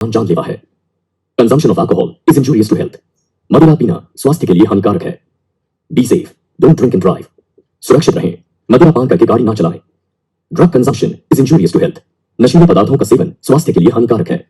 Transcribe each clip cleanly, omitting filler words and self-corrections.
जानलेवा है। Consumption of alcohol is injurious to health. मदिरा पीना स्वास्थ्य के लिए हानिकारक है। Be safe, don't drink and drive. सुरक्षित रहें, मदिरा पान करके गाड़ी ना चलाएं। Drug consumption is injurious to health. नशीले पदार्थों का सेवन स्वास्थ्य के लिए हानिकारक है।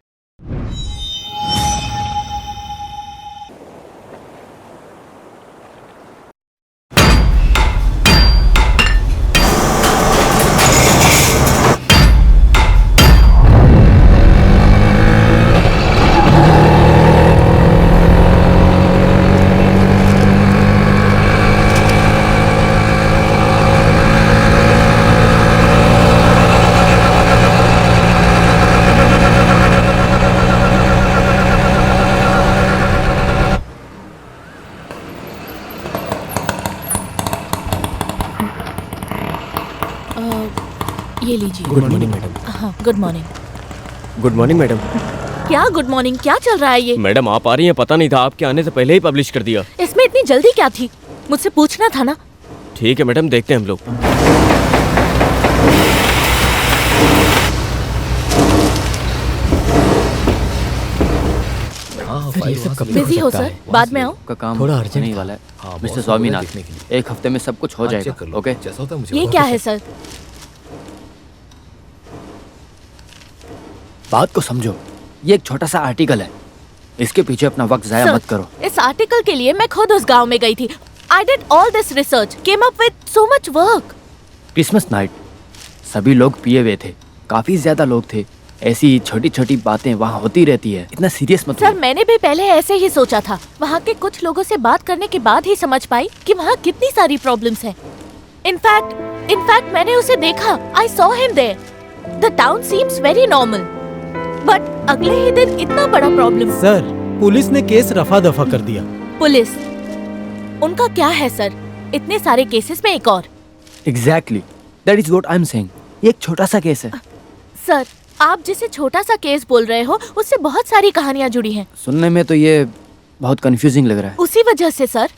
ये लीजिए। Good morning madam. हाँ, good morning. Good morning madam. क्या गुड मॉर्निंग? क्या चल रहा है ये? मैडम आप आ रही हैं, पता नहीं था, आपके आने से पहले ही पब्लिश कर दिया। इसमें इतनी जल्दी क्या थी? मुझसे पूछना था ना। ठीक है मैडम, देखते हैं हम लोग। बिजी हो सर, बाद में आओ। का काम थोड़ा अर्जेंट नहीं वाला है मिस्टर स्वामीनाथ। एक हफ्ते में सब कुछ हो जाएगा। ओके, ये क्या है सर? बात को समझो, ये एक छोटा सा आर्टिकल है, इसके पीछे अपना वक्त जाया सर, मत करो। इस आर्टिकल के लिए मैं खुद उस गांव में गई थी। I did all this research, came up with so much work. Christmas night, सभी लोग पिए हुए थे, काफी ज्यादा लोग थे। ऐसी छोटी छोटी बातें वहाँ होती रहती है, इतना सीरियस मत सर, मैंने भी पहले ऐसे ही सोचा था। वहाँ के कुछ लोगों से बात करने के बाद ही समझ पाई कि वहाँ कितनी सारी प्रॉब्लम्स हैं। इनफैक्ट मैंने उसे देखा। I saw him there. The town seems very normal. But अगले ही दिन इतना बड़ा प्रॉब्लम। सर, पुलिस ने केस रफा दफा कर दिया। पुलिस? उनका क्या है सर? इतने सारे केसेस में एक और। Exactly, that is what I am saying. ये एक छोटा सा केस है। सर, आप जिसे छोटा सा केस बोल रहे हो, उससे बहुत सारी कहानियाँ जुड़ी हैं। सुनने में तो ये बहुत कंफ्यूजिंग लग रहा है। उसी वजह से सर,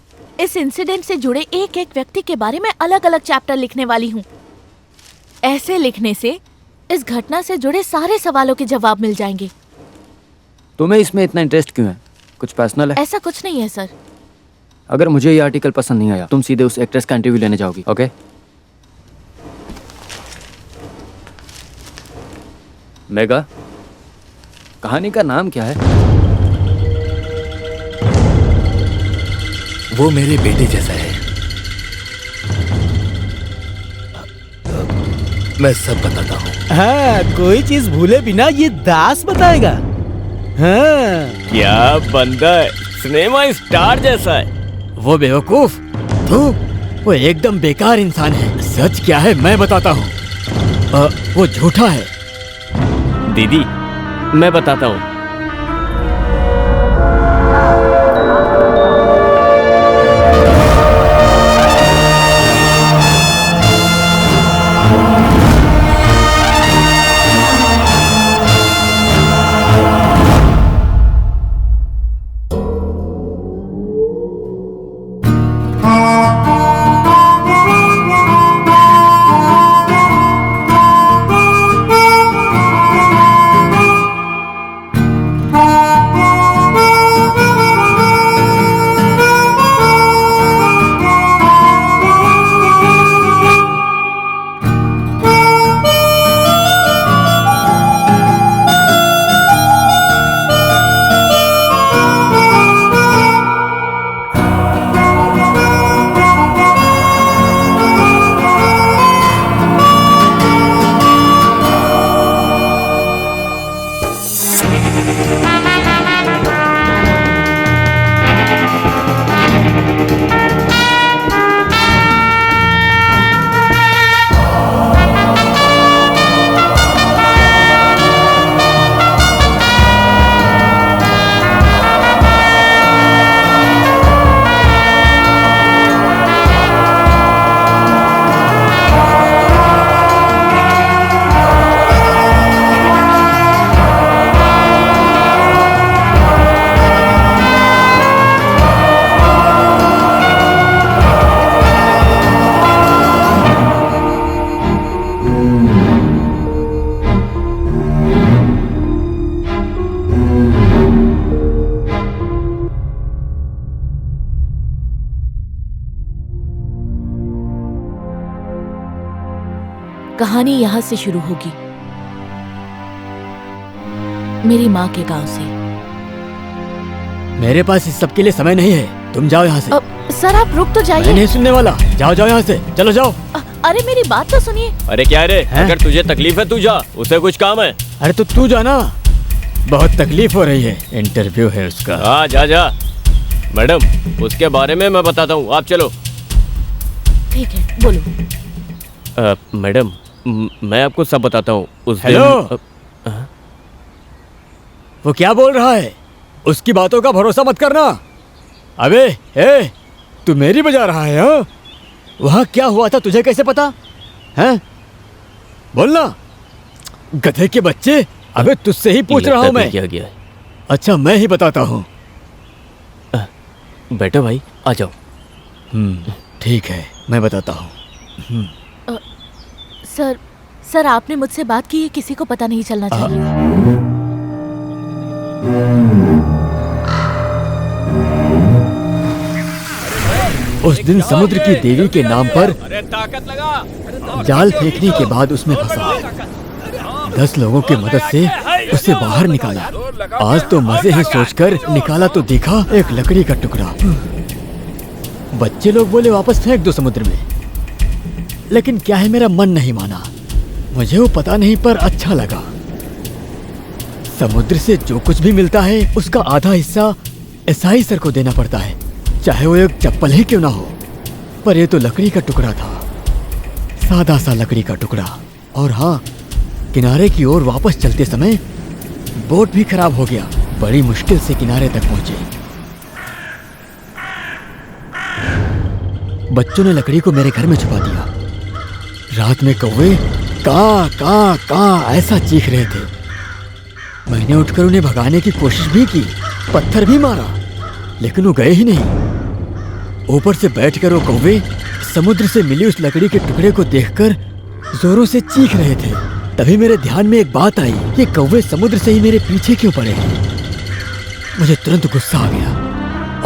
इस इंसिडेंट से जुड़े एक एक व्यक्ति के बारे में अलग अलग चैप्टर लिखने वाली हूँ। ऐसे लिखने से इस घटना से जुड़े सारे सवालों के जवाब मिल जाएंगे। तुम्हें इसमें इतना इंटरेस्ट क्यों है? कुछ पर्सनल है? ऐसा कुछ नहीं है सर। अगर मुझे ये आर्टिकल पसंद नहीं आया, तुम सीधे उस एक्ट्रेस का इंटरव्यू लेने जाओगी। ओके? मेगा, कहानी का नाम क्या है? वो मेरे बेटे जैसा है। मैं सब बताता हूँ। हाँ, कोई चीज भूले बिना ये दास बताएगा। हाँ। क्या बंदा है, सिनेमा स्टार जैसा है। वो बेवकूफ, तू वो एकदम बेकार इंसान है। सच क्या है मैं बताता हूँ। वो झूठा है। दीदी, मैं बताता हूँ। कहानी यहाँ से शुरू होगी, मेरी माँ के गांव से। मेरे पास इस सब के लिए समय नहीं है, तुम जाओ यहाँ से। सर आप रुक तो मैं जाइए। नहीं सुनने वाला, जाओ जाओ यहाँ से, चलो जाओ। अरे मेरी बात तो सुनिए। अरे क्या रे, हैं? अगर तुझे तकलीफ है तू जा, उसे कुछ काम है। अरे तो तू जाना, बहुत तकलीफ हो रही है, इंटरव्यू है उसका। हाँ जा जा। मैडम उसके बारे में मैं बताता हूँ, आप चलो। ठीक है बोलो। मैडम मैं आपको सब बताता हूँ। उस दिन हेलो। वो क्या बोल रहा है, उसकी बातों का भरोसा मत करना। अबे ए, तू मेरी बजा रहा है? हाँ, वहाँ क्या हुआ था तुझे कैसे पता है? बोलना गधे के बच्चे। अबे तुझसे ही पूछ रहा हूँ मैं। क्या गया है? अच्छा मैं ही बताता हूँ। बेटा भाई आ जाओ। ठीक है मैं बताता हूँ। सर आपने मुझसे बात की, ये किसी को पता नहीं चलना चाहिए। उस दिन समुद्र की देवी के नाम पर अरे ताकत लगा। जाल फेंकने के बाद उसमें फंसा। 10 लोगों की मदद से उसे बाहर निकाला। आज तो मजे ही सोचकर निकाला तो देखा एक लकड़ी का टुकड़ा। बच्चे लोग बोले वापस फेंक दो समुद्र में, लेकिन क्या है मेरा मन नहीं माना। मुझे वो पता नहीं पर अच्छा लगा। समुद्र से जो कुछ भी मिलता है उसका आधा हिस्सा ईसाई सर को देना पड़ता है, चाहे वो एक चप्पल ही क्यों ना हो। पर ये तो लकड़ी का टुकड़ा था, सादा सा लकड़ी का टुकड़ा। और हाँ, किनारे की ओर वापस चलते समय बोट भी खराब हो गया। बड़ी मुश्किल से किनारे तक पहुंचे। बच्चों ने लकड़ी को मेरे घर में छुपा दिया। रात में कौवे का का का ऐसा चीख रहे थे। मैंने उठकर उन्हें भगाने की कोशिश भी की, पत्थर भी मारा, लेकिन वो गए ही नहीं। ऊपर से बैठकर वो कौवे समुद्र से मिली उस लकड़ी के टुकड़े को देखकर जोरों से चीख रहे थे। तभी मेरे ध्यान में एक बात आई, ये कौवे समुद्र से ही मेरे पीछे क्यों पड़े हैं। मुझे तुरंत गुस्सा आ गया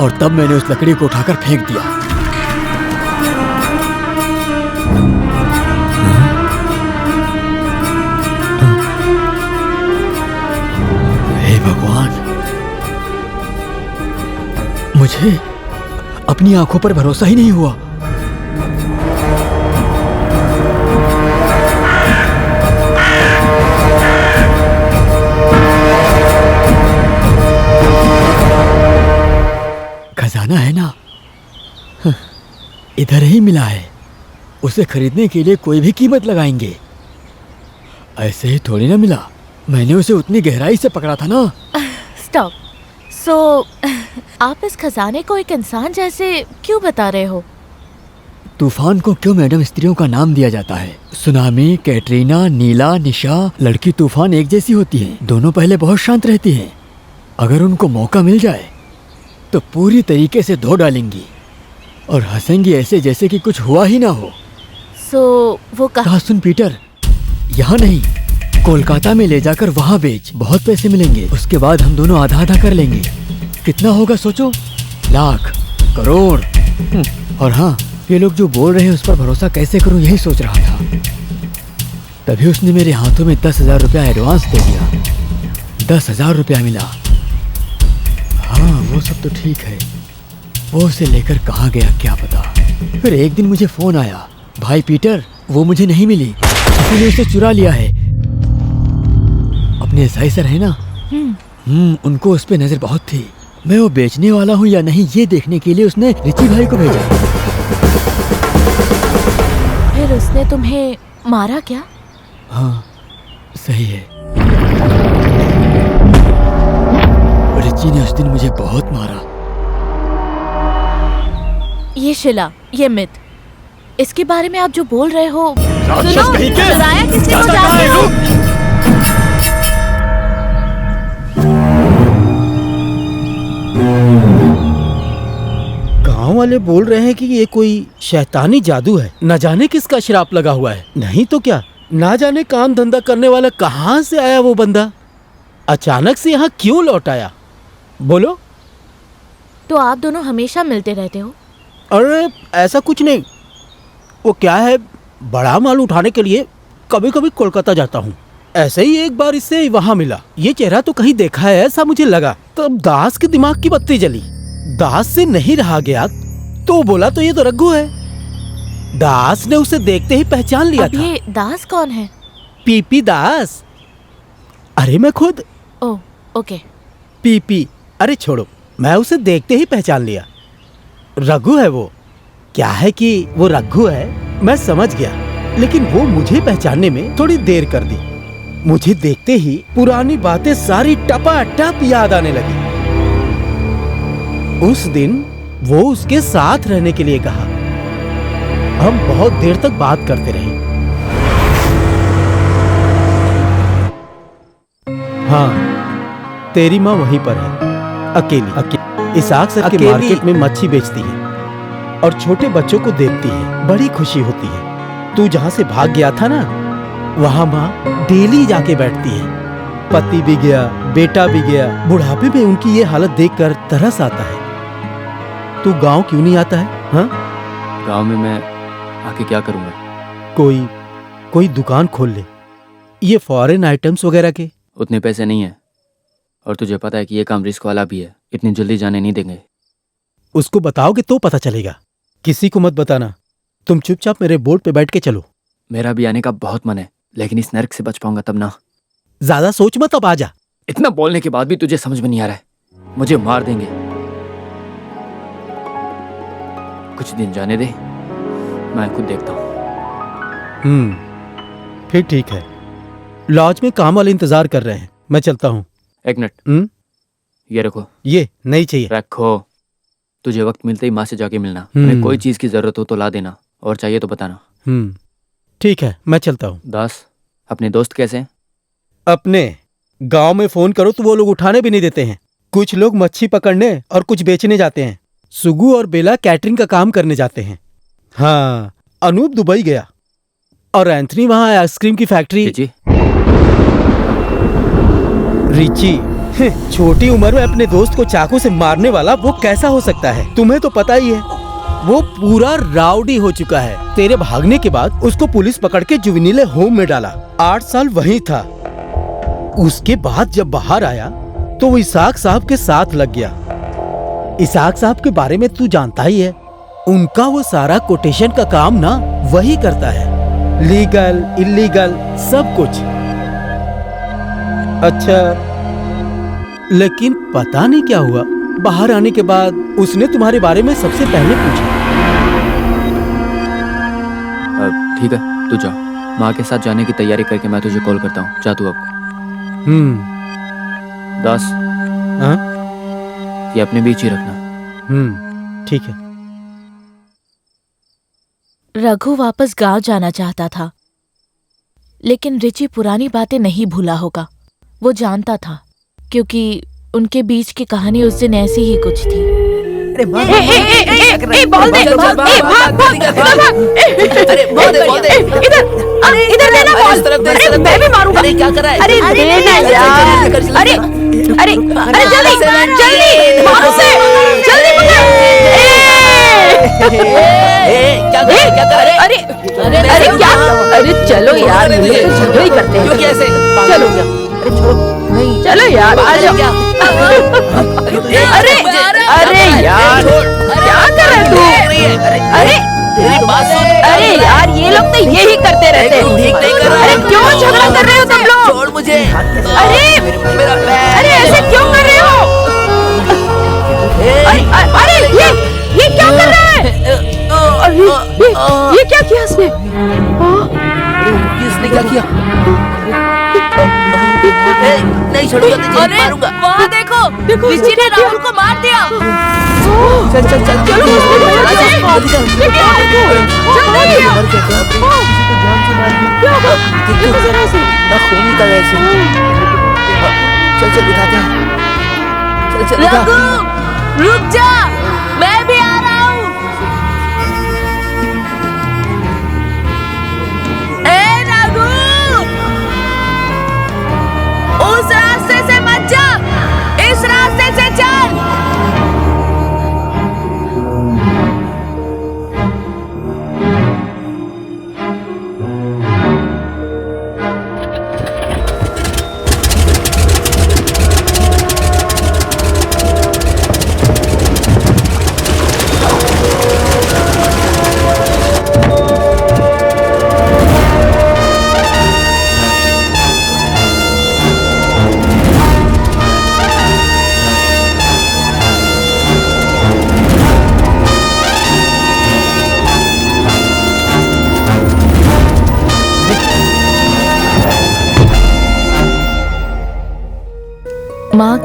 और तब मैंने उस लकड़ी को उठाकर फेंक दिया। हे भगवान, मुझे अपनी आंखों पर भरोसा ही नहीं हुआ। खजाना है ना, इधर ही मिला है। उसे खरीदने के लिए कोई भी कीमत लगाएंगे, ऐसे ही थोड़ी ना मिला। मैंने उसे उतनी गहराई से पकड़ा था ना। स्टॉप। सो आप इस खजाने को एक इंसान जैसे क्यों बता रहे हो? तूफान को क्यों मैडम स्त्रियों का नाम दिया जाता है? सुनामी, कैटरीना, नीला, निशा, लड़की तूफान एक जैसी होती है। दोनों पहले बहुत शांत रहती हैं, अगर उनको मौका मिल जाए तो पूरी तरीके से धो डालेंगी और हंसेंगी ऐसे जैसे कि कुछ हुआ ही ना हो। सो वो कहा सुन पीटर, यहाँ नहीं, कोलकाता में ले जाकर वहाँ बेच, बहुत पैसे मिलेंगे। उसके बाद हम दोनों आधा आधा कर लेंगे। कितना होगा सोचो, लाख, करोड़। और हाँ, ये लोग जो बोल रहे हैं उस पर भरोसा कैसे करूं, यही सोच रहा था। तभी उसने मेरे हाथों में 10,000 रुपया एडवांस दे दिया। 10,000 रुपया मिला। हाँ वो सब तो ठीक है, वो उसे लेकर कहाँ गया क्या पता। फिर एक दिन मुझे फोन आया, भाई पीटर वो मुझे नहीं मिली, किसी ने उसे चुरा लिया है। अपने ईसाई सर है ना, उनको उस पे नजर बहुत थी। मैं वो बेचने वाला हूँ या नहीं ये देखने के लिए उसने रिची भाई को भेजा। फिर उसने तुम्हें मारा क्या? हाँ सही है, रिची ने उस दिन मुझे बहुत मारा। ये शिला, ये मिथ, इसके बारे में आप जो बोल रहे हो, राक्षस सुनो, कहीं के! चुराया किसने वो जानते हो? गांव वाले बोल रहे हैं कि ये कोई शैतानी जादू है, न जाने किसका श्राप लगा हुआ है। नहीं तो क्या, ना जाने काम धंधा करने वाला कहाँ से आया वो बंदा, अचानक से यहाँ क्यों लौट आया? बोलो। तो आप दोनों हमेशा मिलते रहते हो? अरे ऐसा कुछ नहीं, वो क्या है, बड़ा माल उठाने के लिए कभी कभी कोलकाता जाता हूँ। ऐसे ही एक बार इससे वहां मिला। ये चेहरा तो कहीं देखा है ऐसा मुझे लगा। तब दास के दिमाग की बत्ती जली। दास से नहीं रहा गया तो बोला तो ये तो रघु है। दास ने उसे देखते ही पहचान लिया अब था। ये दास कौन है? पीपी दास। अरे मैं खुद। ओह, ओके। पीपी। अरे छोड़ो, मैं उसे देखते ही पहचान लिया। रघु है वो। क्या है कि वो रघु है मैं समझ गया, लेकिन वो मुझे पहचानने में थोड़ी देर कर दी। मुझे देखते ही पुरानी बातें सारी टपाटप याद आने लगी। उस दिन वो उसके साथ रहने के लिए कहा। हम बहुत देर तक बात करते रहे। हाँ, तेरी माँ वहीं पर है, अकेली। इसाक सर के मार्केट में मच्छी बेचती है और छोटे बच्चों को देखती है। बड़ी खुशी होती है। तू जहाँ से भाग गया था ना, वहाँ माँ डेली जाके बैठती है। पति भी गया, बेटा भी गया। बुढ़ापे में उनकी ये हालत देखकर तरस आता है। तू गांव क्यों नहीं आता है? हाँ, गांव में मैं आके क्या करूँगा? कोई दुकान खोल ले, ये फॉरेन आइटम्स वगैरह के। उतने पैसे नहीं है, और तुझे पता है कि ये काम रिस्क वाला भी है। इतनी जल्दी जाने नहीं देंगे। उसको बताओगे तो पता चलेगा। किसी को मत बताना। तुम चुपचाप मेरे बोर्ड पे बैठ के चलो। मेरा भी आने का बहुत मन है, लेकिन इस नरक से बच पाऊंगा तब ना। ज्यादा सोच मत, अब आजा। इतना बोलने के बाद भी तुझे समझ में नहीं आ रहा है। मुझे मार देंगे। कुछ दिन जाने दे, मैं खुद देखता हूँ। फिर ठीक है। लॉज में काम वाले इंतजार कर रहे हैं, मैं चलता हूँ। एक मिनट, ये रखो। ये नहीं चाहिए। रखो। तुझे वक्त मिलते ही माँ से जाके मिलना। उन्हें कोई चीज की जरूरत हो तो ला देना, और चाहिए तो बताना। ठीक है, मैं चलता हूँ। दास, अपने दोस्त कैसे हैं? अपने गांव में फोन करो तो वो लोग उठाने भी नहीं देते हैं। कुछ लोग मच्छी पकड़ने और कुछ बेचने जाते हैं। सुगु और बेला कैटरिंग का काम करने जाते हैं। हाँ, अनूप दुबई गया और एंथनी वहां आइसक्रीम की फैक्ट्री। रिची छोटी उम्र में अपने दोस्त को चाकू से मारने वाला वो कैसा हो सकता है? तुम्हें तो पता ही है, वो पूरा राउडी हो चुका है। तेरे भागने के बाद उसको पुलिस पकड़ के जुवेनिल होम में डाला। 8 साल वहीं था। उसके बाद जब बाहर आया तो वो इसाक साहब के साथ लग गया। इसाक साहब के बारे में तू जानता ही है। उनका वो सारा कोटेशन का काम ना वही करता है। लीगल इलीगल सब कुछ। अच्छा, लेकिन पता नहीं क्या हुआ, बाहर आने के बाद उसने तुम्हारे बारे में सबसे पहले पूछा। ठीक है, तू जा। माँ के साथ जाने की तैयारी करके मैं तुझे कॉल करता हूँ। जा तू अब। दास, हाँ? ये अपने बीच ही रखना। ठीक है। रघु वापस गांव जाना चाहता था, लेकिन रिची पुरानी बातें नहीं भूला होगा। वो जानता था, क्योंकि उनके बीच की कहानी उस दिन ऐसी ही कुछ थी। इधर देना बॉल। अरे मैं भी मारूंगा। क्या कर रहा है? अरे देना यार। अरे जल्दी जल्दी मारो से, जल्दी क्या कर रहे? अरे क्या? अरे चलो यार, झगड़े ही करते हैं। कैसे? चलो अरे छोड़ो, नहीं चलो यार, आ जाओ। अरे यार, क्या कर रहे तू? अरे यार, ये लोग तो यही करते रहते हैं। अरे क्यों झगड़ा कर रहे हो तुम लोग? छोड़ मुझे। अरे ऐसे क्यों कर रहे हो? अरे ये क्या कर रहा है? ये क्या किया इसने? इसने क्या किया? नहीं छोड़ूंगा तुझे, मारूंगा। वहाँ देखो, ऋषि ने राहुल को मार दिया। चल चलो, खून निकल रहा है। चल उठाते हैं। चल रघु, रुक जा, मैं भी आ रहा हूँ। ए रघु, उस रास्ते से मत जा, इस रास्ते से चल।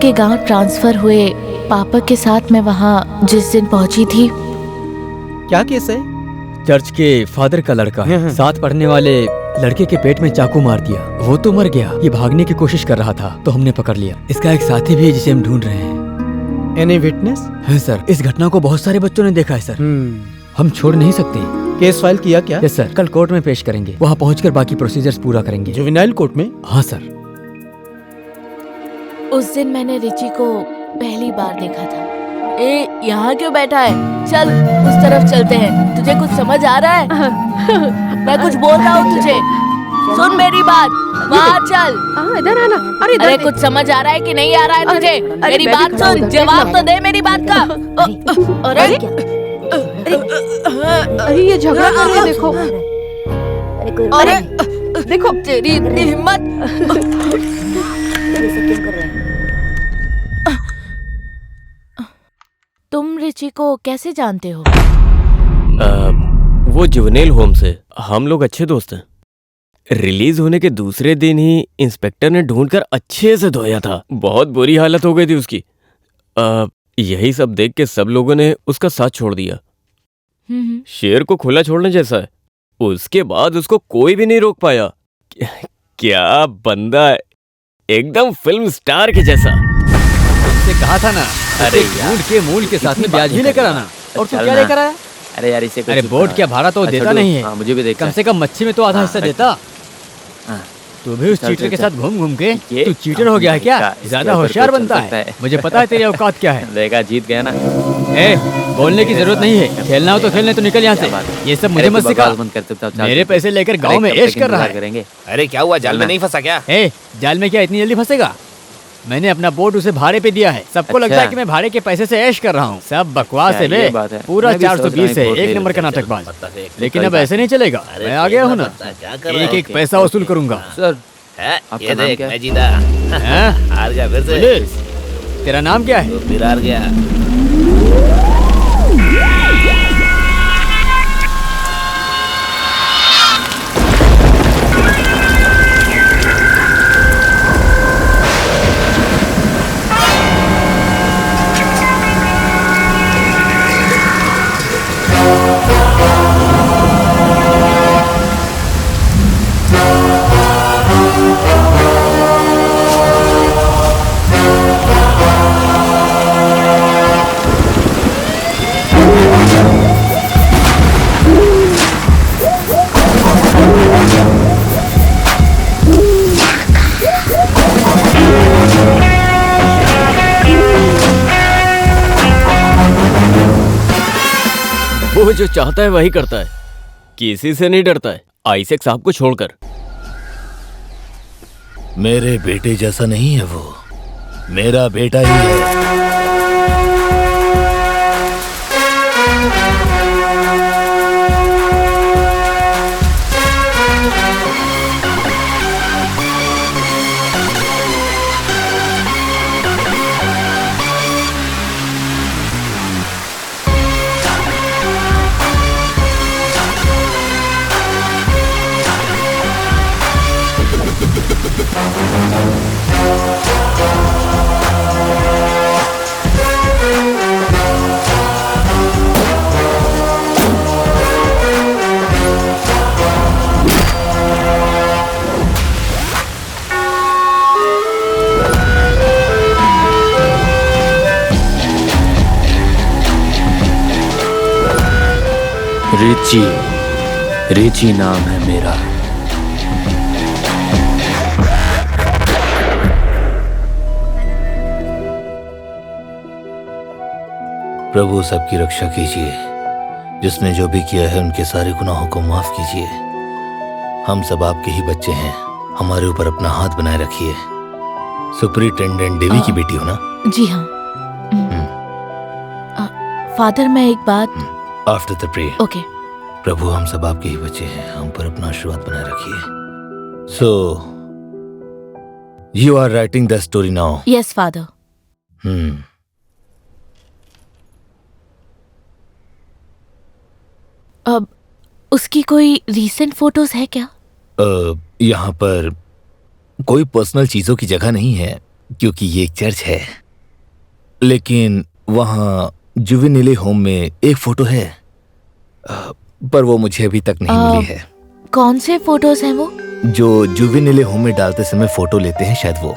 के गांव ट्रांसफर हुए पापा के साथ मैं वहां जिस दिन पहुंची थी। क्या केस है? चर्च के फादर का लड़का साथ पढ़ने वाले लड़के के पेट में चाकू मार दिया। वो तो मर गया, ये भागने की कोशिश कर रहा था तो हमने पकड़ लिया। इसका एक साथी भी है जिसे हम ढूंढ रहे हैं। Any witness? है सर, इस घटना को बहुत सारे बच्चों ने देखा है सर। हम छोड़ नहीं सकते। केस फाइल किया क्या? यस सर, कल कोर्ट में पेश करेंगे। वहाँ पहुँचकर बाकी प्रोसीजर्स पूरा करेंगे। जुवेनाइल कोर्ट में? हाँ सर। उस दिन मैंने रिची को पहली बार देखा था। ए, यहाँ क्यों बैठा है? चल उस तरफ चलते हैं। तुझे कुछ समझ आ रहा है? मैं कुछ बोल रहा हूँ तुझे, सुन मेरी बात। वहाँ चल। इधर आना। अरे कुछ समझ आ रहा है कि नहीं आ रहा है तुझे? मेरी बात सुन, जवाब तो दे मेरी बात का। अरे अरे ये झगड़ा कर रहे हैं, देखो। अरे देखो तेरी इतनी हिम्मत। तुम रिची को कैसे जानते हो? वो जुवेनाइल होम से हम लोग अच्छे दोस्त हैं। रिलीज होने के दूसरे दिन ही इंस्पेक्टर ने ढूंढकर अच्छे से धोया था। बहुत बुरी हालत हो गई थी उसकी। यही सब देख के सब लोगों ने उसका साथ छोड़ दिया। शेर को खुला छोड़ने जैसा है। उसके बाद उसको कोई भी नहीं रोक पाया। क्या बंदा है, एकदम फिल्म स्टार के जैसा। उससे कहा था ना, अरे मूड के मूल के साथ में ब्याज भी लेकर आना। और तू क्या लेकर आया? अरे यार इसे अरे बोट क्या भाड़ा तो देता नहीं है। मुझे भी देखा। कम से कम मच्छी में तो आधा हिस्सा देता। तू भी उस चीटर के साथ घूम घूम के तू चीटर हो गया है क्या? ज्यादा होशियार बनता है। मुझे पता है तेरी औकात क्या है। देखा, जीत गया ना। ए, बोलने की जरूरत नहीं है। खेलना हो तो खेलने, तो निकल यहाँ से। ये सब मुझे मत सिखा। मेरे पैसे लेकर गांव में ऐश कर रहा है। अरे क्या हुआ, जाल में नहीं फंसा क्या? ए, जाल में क्या इतनी जल्दी फंसेगा? मैंने अपना बोट उसे भाड़े पे दिया है। सबको लगता है कि मैं भाड़े के पैसे से ऐश कर रहा हूँ। सब बकवास है बे। पूरा 420 है, एक नंबर का नाटकबाज। लेकिन अब ऐसे नहीं चलेगा। मैं आ गया हूँ ना, एक एक पैसा वसूल करूंगा। सर ये देख, मैं जीता। हार गया फिर से। तेरा नाम क्या है? फिर हार गया। वो जो चाहता है वही करता है, किसी से नहीं डरता है, आइजैक साहब को छोड़कर। मेरे बेटे जैसा नहीं है वो, मेरा बेटा ही है। रिची, रिची नाम है मेरा। प्रभु सबकी रक्षा कीजिए। जिसने जो भी किया है उनके सारे गुनाहों को माफ कीजिए। हम सब आपके ही बच्चे हैं, हमारे ऊपर अपना हाथ बनाए रखिए। सुपरिटेंडेंट देवी की बेटी हो ना? जी हाँ। फादर, मैं एक बात। After the prayer. ओके। प्रभु हम सब आपके ही बच्चे हैं, हम पर अपना आशीर्वाद बनाए रखिए। So you are writing the story now? Yes father. अब उसकी कोई रीसेंट फोटोज है क्या? यहाँ पर कोई पर्सनल चीजों की जगह नहीं है, क्योंकि ये एक चर्च है, लेकिन वहाँ जुवेनिले होम में एक फोटो है, पर वो मुझे अभी तक नहीं मिली है। कौन से फोटोज हैं वो? जो जुवेनिले होम में डालते समय फोटो लेते हैं, शायद वो।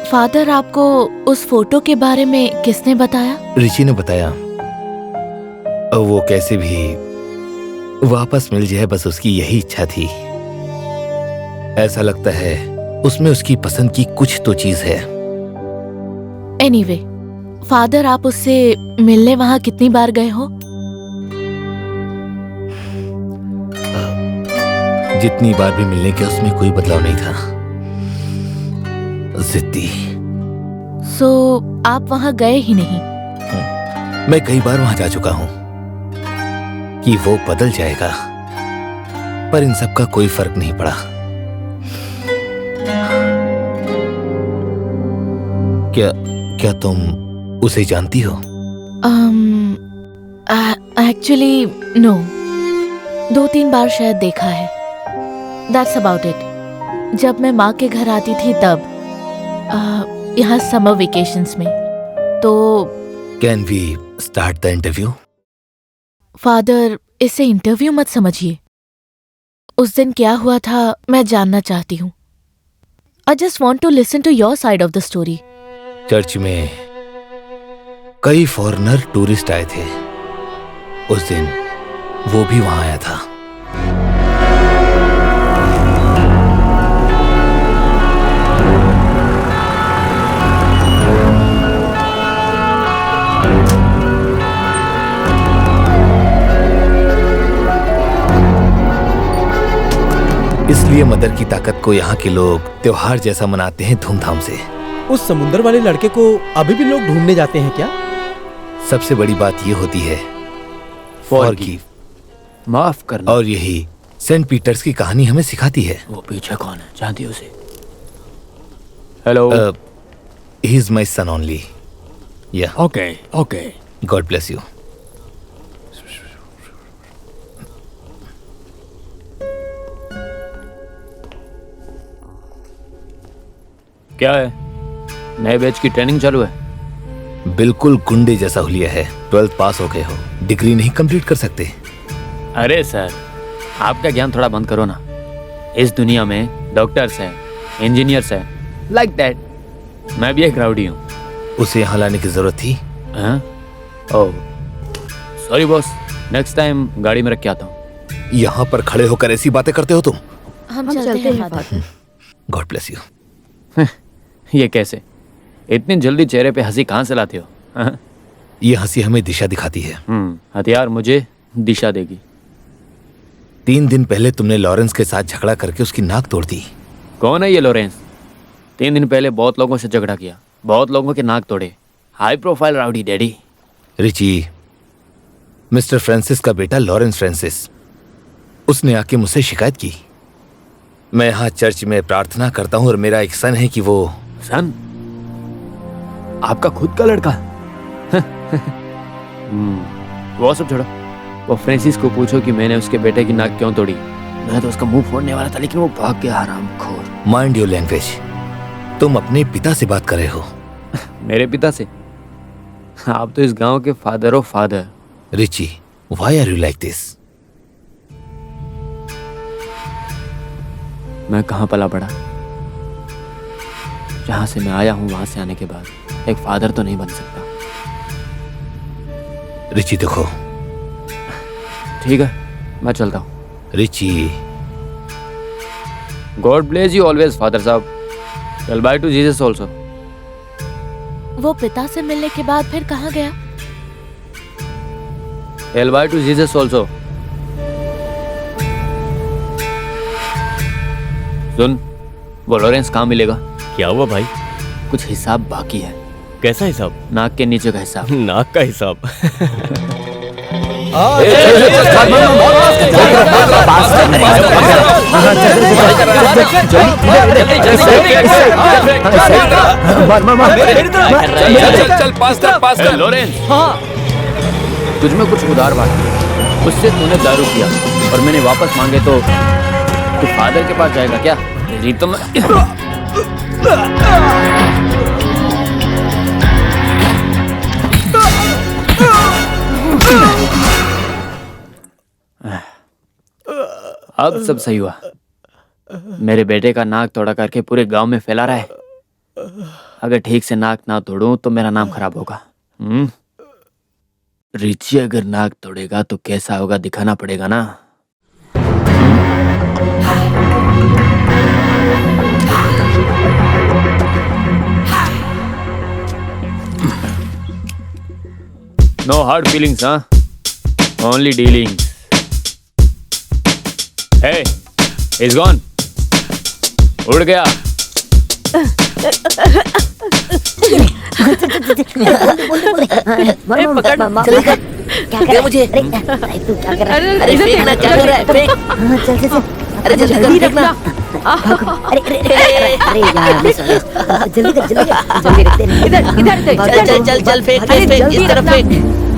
फादर, आपको उस फोटो के बारे में किसने बताया? रिची ने बताया। वो कैसे भी वापस मिल जाए, बस उसकी यही इच्छा थी। ऐसा लगता है उसमें उसकी पसंद की कुछ तो चीज है। एनीवे, फादर, आप उससे मिलने वहाँ कितनी बार गए हो? जितनी बार भी मिलने के उसमें कोई बदलाव नहीं था। जिद्दी। सो आप वहाँ गए ही नहीं? मैं कई बार वहां जा चुका हूं कि वो बदल जाएगा, पर इन सब का कोई फर्क नहीं पड़ा। क्या तुम उसे जानती हो? एक्चुअली नो, 2-3 बार शायद देखा है। That's about it. जब मैं माँ के घर आती थी तब, यहाँ समर वेकेशंस में। तो can we start the interview? Father, इसे इंटरव्यू मत समझिए। उस दिन क्या हुआ था मैं जानना चाहती हूँ। I just want to listen to your side of the story. Church में कई फॉरेनर टूरिस्ट आए थे। उस दिन वो भी वहां आया था। इसलिए मदर की ताकत को यहाँ के लोग त्योहार जैसा मनाते हैं, धूमधाम से। उस समुंदर वाले लड़के को अभी भी लोग ढूंढने जाते हैं क्या? सबसे बड़ी बात ये होती है फॉरगिव, माफ करना। और यही सेंट पीटर्स की कहानी हमें सिखाती है। वो पीछे कौन है, जानती हो उसे? Hello. He is my son only. Yeah okay okay, god bless you. क्या है, नए बैच की ट्रेनिंग चालू है? बिल्कुल गुंडे जैसा हुलिया है। 12th पास हो गए हो, डिग्री नहीं कंप्लीट कर सकते। अरे सर, आपका ज्ञान थोड़ा बंद करो ना। इस दुनिया में डॉक्टर्स हैं, इंजीनियर्स हैं, लाइक दैट। मैं भी एक राउडी हूँ। उसे यहाँ लाने की जरूरत थी? Oh sorry boss, next time गाड़ी में रख के आता हूँ। यहाँ पर खड़े होकर ऐसी बातें करते हो तुम? हम चलते हैं फादर। God bless you. ये कैसे? इतनी जल्दी चेहरे पे हंसी कहाँ से लाते हो? ये हंसी हमें दिशा दिखाती है। हथियार मुझे दिशा देगी। 3 दिन पहले तुमने लॉरेंस के साथ झगड़ा करके उसकी नाक तोड़ दी। कौन है ये लॉरेंस? 3 दिन पहले बहुत लोगों से झगड़ा किया, बहुत लोगों के नाक तोड़े। High profile rowdy daddy. Richie, mister Francis का बेटा लॉरेंस फ्रांसिस, उसने आके मुझसे शिकायत की। मैं यहाँ चर्च में प्रार्थना करता हूँ और मेरा एक सन है कि वो। सन? आपका खुद का लड़का? वो सब छोड़ो, वो फ्रांसिस को पूछो कि मैंने उसके बेटे की नाक क्यों तोड़ी। मैं तो उसका मुंह फोड़ने वाला था, लेकिन वो भाग गया, हरामखोर। Mind your language. तुम अपने पिता से बात कर रहे हो। मेरे पिता से? आप तो इस गांव के father of father. Richie, why are you like this? मैं कहाँ पला बड़ा? जहां से मैं आया हूं वहां से आने के बाद एक फादर तो नहीं बन सकता। रिची देखो। ठीक है, मैं चलता हूँ। Richie. God bless you always father साहब। Tell bye to Jesus also. वो पिता से मिलने के बाद फिर कहाँ गया? Tell bye to Jesus also. सुन, वो लॉरेंस कहाँ मिलेगा? क्या हुआ भाई? कुछ हिसाब बाकी है। कैसा हिसाब? नाक के नीचे का हिसाब। नाक का हिसाब? चल पास कर लॉरेंस। हाँ, तुझ में कुछ उधार बात है। उससे तूने दारू किया और मैंने वापस मांगे तो तू फादर के पास जाएगा क्या? तेरी तो मैं अब सब सही हुआ। मेरे बेटे का नाक तोड़ा करके पूरे गांव में फैला रहा है। अगर ठीक से नाक ना तोड़ूं तो मेरा नाम खराब होगा। रिची अगर नाक तोड़ेगा तो कैसा होगा दिखाना पड़ेगा ना। No hard feelings, huh? Only dealings. Hey, he's gone. उड़ गया। क्या मुझे तू क्या कर रहा है? अरे फेंकना क्या कर रहा है? फेंक। चल चल चल। अरे जल्दी फेंकना। अरे यार जल्दी कर जल्दी रखते हैं। इधर चल चल फेंक फेंक इस तरफ फेंक।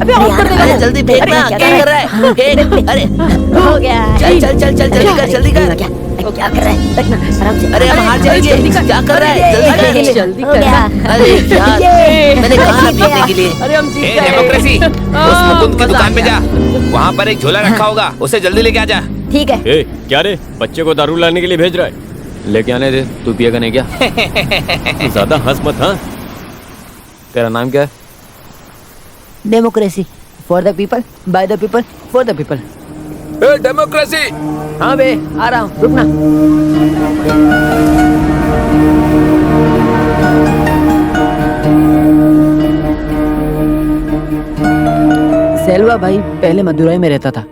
अबे और कर दे जल्दी फेंकना। क्या कर रहा है? फेंक। अरे हो गया। चल चल चल चल जल्दी कर। क्या कर रहा है? रखना आराम से। अरे हम हार जाएंगे। क्या कर रहा है? जल्दी कर। अरे यार मैंने कहा पीने के लिए। अरे हम जीत गए। डेमोक्रेसी, उस मुकुंद की दुकान पे जा, वहाँ पर एक झोला रखा होगा, उसे जल्दी लेके आ जा। ठीक है। ए, क्या रे बच्चे को दारू लाने के लिए भेज रहा है? लेके आने दे, तू पिएगा नहीं क्या? तू ज्यादा हंस मत। हाँ, तेरा नाम क्या है? Democracy, for the people, by the people, for the people. Democracy. हाँ बे आ रहा हूँ, रुकना। सेल्वा भाई पहले मदुरई में रहता था।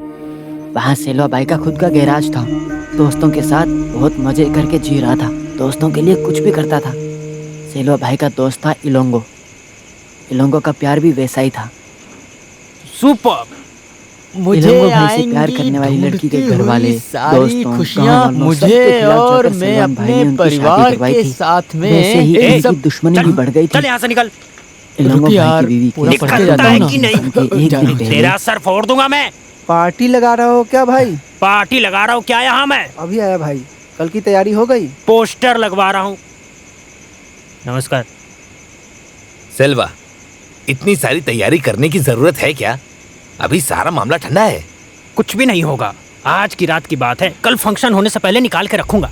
वहाँ सेल्वा भाई का खुद का गैराज था। दोस्तों के साथ बहुत मजे करके जी रहा था। दोस्तों के लिए कुछ भी करता था। सेल्वा भाई का दोस्त था इलोंगो। इलोंगो का प्यार भी वैसा ही था। सुपर। मुझे इलोंगो भाई से प्यार करने वाली लड़की के घर वाले, दोस्तों, खुशियाँ मुझे और मैं अपने परिवार के साथ में वैसे ही एक इनकी दुश्मनी भी बढ़ गई थी। चल यहाँ से निकल। इलोंगो भाई की बीवी पूरा के पढ़ते जाता हूँ ना। एक दिन पहले तेरा सर फोड़ दूंगा मैं। पार्टी लगा रहा हो क्या भाई? पार्टी लगा रहा हूँ क्या यहाँ मैं? अभी आया भाई, कल की तैयारी हो गई? पोस्टर लगवा रहा हूँ। नमस्कार। सेल्वा, इतनी सारी तैयारी करने की जरूरत है क्या? अभी सारा मामला ठंडा है। कुछ भी नहीं होगा, आज की रात की बात है। कल फंक्शन होने से पहले निकाल के रखूंगा।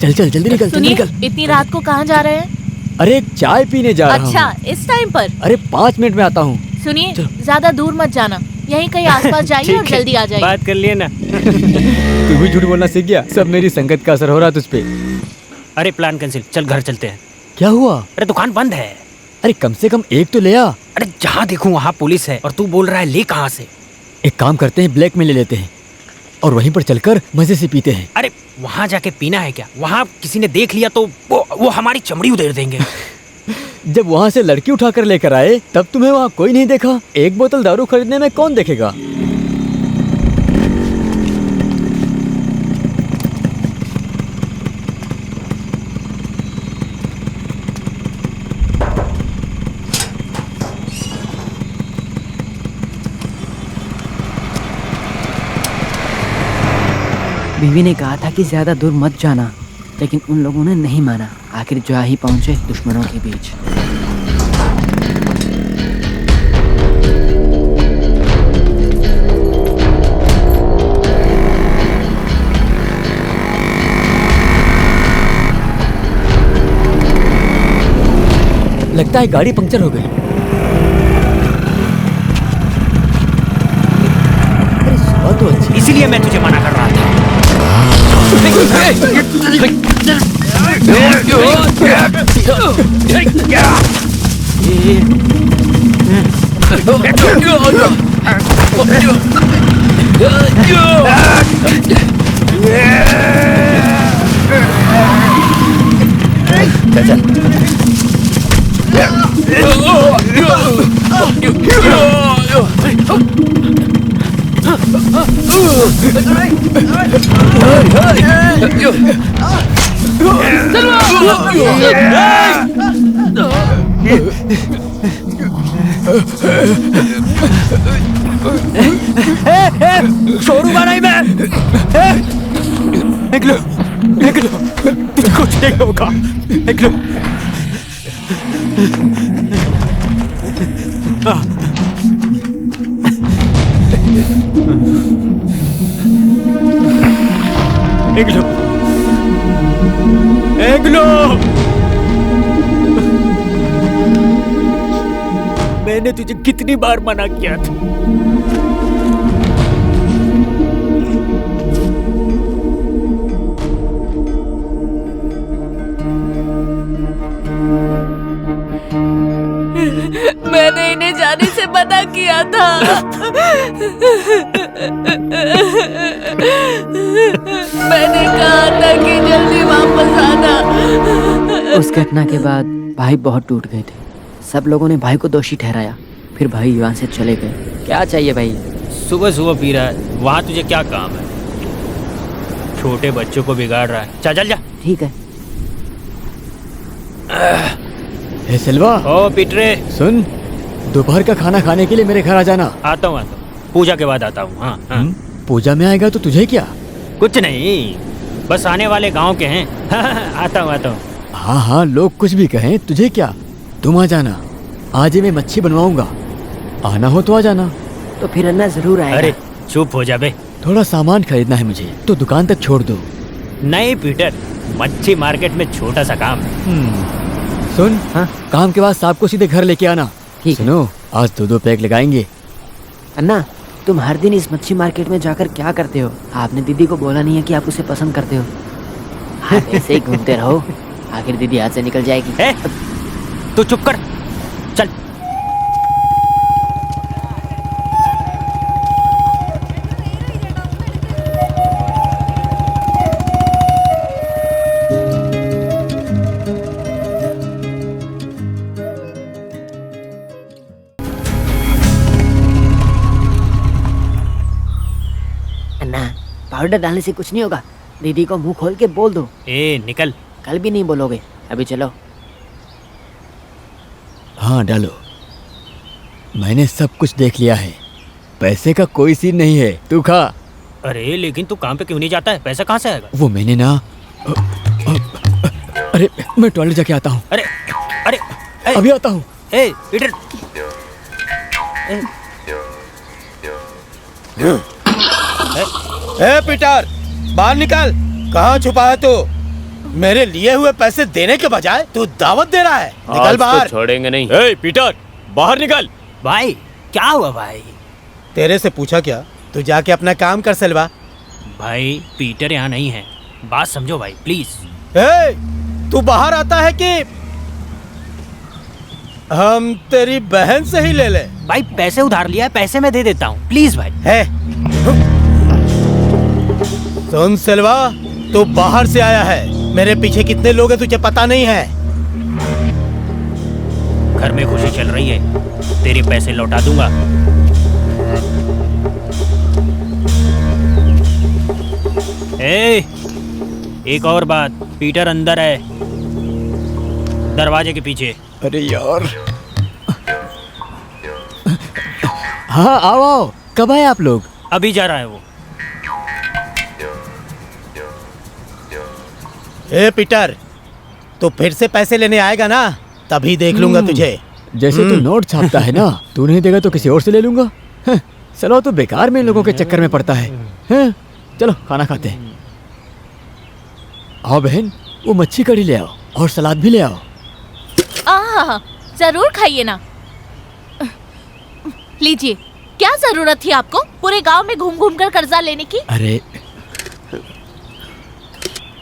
चल चल जल्दी निकल, जल्दी सुनिए, निकल। इतनी रात को कहाँ जा रहे हैं? अरे चाय पीने जा रहा हूँ। अच्छा, इस टाइम पर? अरे 5 मिनट में आता हूँ। सुनिए, चलो। ज्यादा दूर मत जाना, यहीं कहीं आसपास जाइए और जल्दी आ जाइए। बात कर लिए ना। तू भी झूठ बोलना सीख गया। सब मेरी संगत का असर हो रहा है तुझ पे। अरे प्लान कैंसिल, चल घर चलते हैं। क्या हुआ? अरे दुकान बंद है। अरे कम से कम एक तो ले आ। अरे जहाँ देखूं वहाँ पुलिस है और तू बोल रहा है ले कहाँ से? एक काम करते हैं, ब्लैक में ले लेते हैं और वहीं पर चलकर मजे से पीते हैं। अरे वहाँ जाके पीना है क्या? वहाँ किसी ने देख लिया तो वो हमारी चमड़ी उधेड़ देंगे। जब वहाँ से लड़की उठाकर लेकर आए तब तुम्हें वहाँ कोई नहीं देखा। एक बोतल दारू खरीदने में कौन देखेगा? बीवी ने कहा था कि ज्यादा दूर मत जाना, लेकिन उन लोगों ने नहीं माना। आखिर जा ही पहुंचे दुश्मनों के बीच। लगता है गाड़ी पंक्चर हो गई। अरे सुबह तो अच्छी। इसीलिए मैं तुझे मना कर रहा था। शोरूम आ नहीं मैं। निकलो निकलो, कुछ नहीं होगा, निकलो। एग्लो, एग्लो, मैंने तुझे कितनी बार मना किया था। मैंने इन्हें जाने से मना किया था। मैंने कहा था कि जल्दी वापस आना। उस घटना के बाद भाई बहुत टूट गए थे। सब लोगों ने भाई को दोषी ठहराया। फिर भाई यहाँ से चले गए। क्या चाहिए भाई? सुबह सुबह पी रहा है, वहाँ तुझे क्या काम है? छोटे बच्चों को बिगाड़ रहा है। चल चल जा। ठीक है। हे सिल्वा, ओ पीटरे, सुन, दोपहर का खाना खाने के लिए मेरे घर आ जाना। आता हूँ पूजा के बाद आता हूँ। हाँ हाँ। पूजा में आएगा तो तुझे क्या? कुछ नहीं, बस आने वाले गांव के हैं। आता हूँ। हाँ हाँ, लोग कुछ भी कहें, तुझे क्या? तुम आ जाना। आज ही मैं मच्छी बनवाऊंगा, आना हो तो आ जाना। तो फिर अन्ना जरूर आएगा। अरे चुप हो जा बे। थोड़ा सामान खरीदना है मुझे, तो दुकान तक छोड़ दो। नहीं पीटर, मच्छी मार्केट में छोटा सा काम है। सुन, हाँ? काम के बाद सांप को सीधे घर लेके आना। ठीक। सुनो, आज 2-2 पैक लगाएंगे। अन्ना, तुम हर दिन इस मच्छी मार्केट में जाकर क्या करते हो? आपने दीदी को बोला नहीं है कि आप उसे पसंद करते हो। आप ऐसे ही घूमते रहो, आखिर दीदी हाथ से निकल जाएगी। तू चुप कर, चल। पाउडर डालने से कुछ नहीं होगा। दीदी को मुंह खोल के बोल दो। ए निकल। कल भी नहीं बोलोगे। अभी चलो। हाँ डालो, मैंने सब कुछ देख लिया है। पैसे का कोई सीन नहीं है, तू खा। अरे लेकिन तू काम पे क्यों नहीं जाता है? पैसा कहाँ से आएगा? वो मैंने ना अरे मैं टॉयलेट जाके आता हूँ। अरे अरे अभी आता हूँ। ए पीटर, ए पीटर, बाहर निकल। कहाँ छुपा है तू? मेरे लिए हुए पैसे देने के बजाय तू दावत दे रहा है। निकल बाहर। तो छोड़ेंगे नहीं। ए पीटर, बाहर निकल। भाई क्या हुआ भाई? तेरे से पूछा क्या? तू जाके अपना काम कर सिल्वा। भाई पीटर यहाँ नहीं है, बात समझो भाई प्लीज। ए, तू बाहर आता है कि हम तेरी बहन से ही ले ले? भाई पैसे उधार लिया है, पैसे मैं दे देता हूँ, प्लीज भाई। है सुन सिल्वा, तू बाहर से आया है। मेरे पीछे कितने लोग हैं तुझे पता नहीं है। घर में खुशी चल रही है, तेरे पैसे लौटा दूंगा। एक और बात, पीटर अंदर है, दरवाजे के पीछे। अरे यार। हाँ आओ आओ, कब आए आप लोग? अभी जा रहा है वो। ए पीटर, तू फिर से पैसे लेने आएगा ना, तभी देख लूंगा तुझे। जैसे तू नोट छापता है ना, तू नहीं देगा तो किसी और से ले लूंगा। चलो तो बेकार में इन लोगों के चक्कर में पड़ता है। चलो खाना खाते हैं। आओ बहन, वो मच्छी कढ़ी ले आओ और सलाद भी ले आओ। जरूर खाइए ना। लीजिए। क्या जरूरत थी आपको पूरे गांव में घूम घूम कर कर्जा लेने की? अरे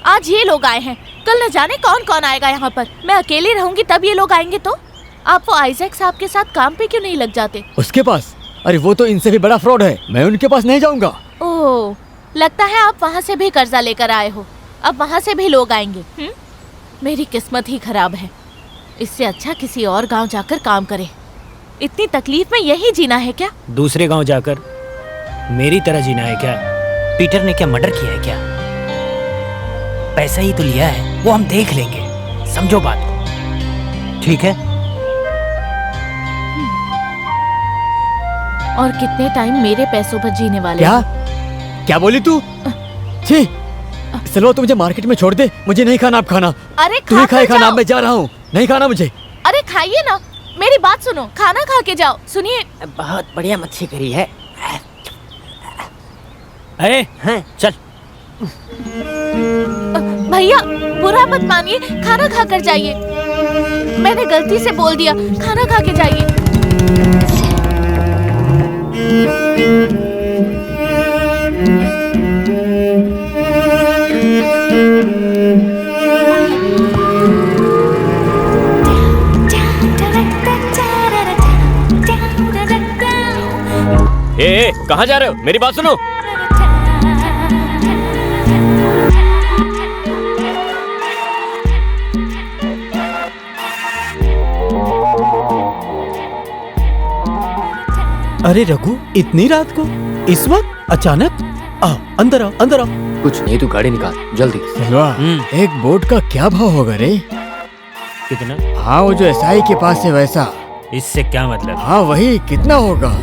आज ये लोग आए हैं, कल न जाने कौन कौन आएगा यहाँ पर। मैं अकेली रहूंगी तब ये लोग आएंगे तो? आप वो आइजैक साहब के साथ काम पे क्यों नहीं लग जाते? उसके पास? अरे वो तो इनसे भी बड़ा फ्रॉड है, मैं उनके पास नहीं जाऊंगा। ओह, लगता है आप वहाँ से भी कर्जा लेकर आए हो। अब वहाँ से भी लोग आएंगे। मेरी किस्मत ही खराब है। इससे अच्छा किसी और गांव जाकर काम करे। इतनी तकलीफ में यही जीना है क्या? दूसरे गांव जाकर मेरी तरह जीना है क्या? पीटर ने क्या मर्डर किया है क्या? पैसा ही तो लिया है, वो हम देख लेंगे, समझो बात को, ठीक है? और कितने टाइम मेरे पैसों पर जीने वाले? क्या बोली तू? छी, चलो तू मुझे मार्केट में छोड़ दे, मुझे नहीं खाना अब खाना। अरे तू ही खाए खाना, मैं जा रहा हूँ, नहीं खाना मुझे। अरे खाइए ना, मेरी बात सुनो, खाना खा के जाओ। सुनिए, बहुत बढ़िया मच्छी करी है। अरे हाँ, चल। भैया बुरा मत मानिए, खाना खा कर जाइए। मैंने गलती से बोल दिया, खाना खा के जाइए। ए, कहाँ जा रहे हो? मेरी बात सुनो। अरे रघु, इतनी रात को इस वक्त अचानक? आओ अंदर आओ, अंदर आओ। कुछ नहीं, तू गाड़ी निकाल जल्दी। सेल्वा, एक बोट का क्या भाव होगा रे? कितना? हाँ, वो जो एसआई के पास है वैसा। इससे क्या मतलब? हाँ वही, कितना होगा?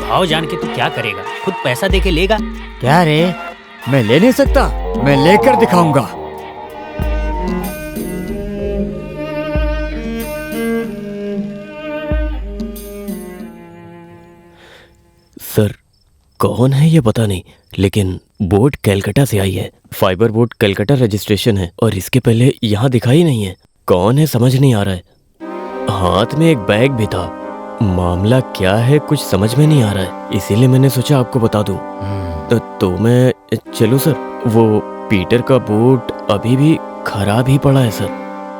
भाव जान के तू क्या करेगा? खुद पैसा दे के लेगा? क्या रे, मैं ले नहीं सकता? मैं लेकर दिखाऊंगा। सर, कौन है ये पता नहीं, लेकिन बोट कलकत्ता से आई है। फाइबर बोट कलकत्ता रजिस्ट्रेशन है और इसके पहले यहाँ दिखाई नहीं है। कौन है समझ नहीं आ रहा है। हाथ में एक बैग भी था। मामला क्या है कुछ समझ में नहीं आ रहा है, इसीलिए मैंने सोचा आपको बता दूं। तो मैं चलूं सर? वो पीटर का बोट अभी भी खराब ही पड़ा है सर।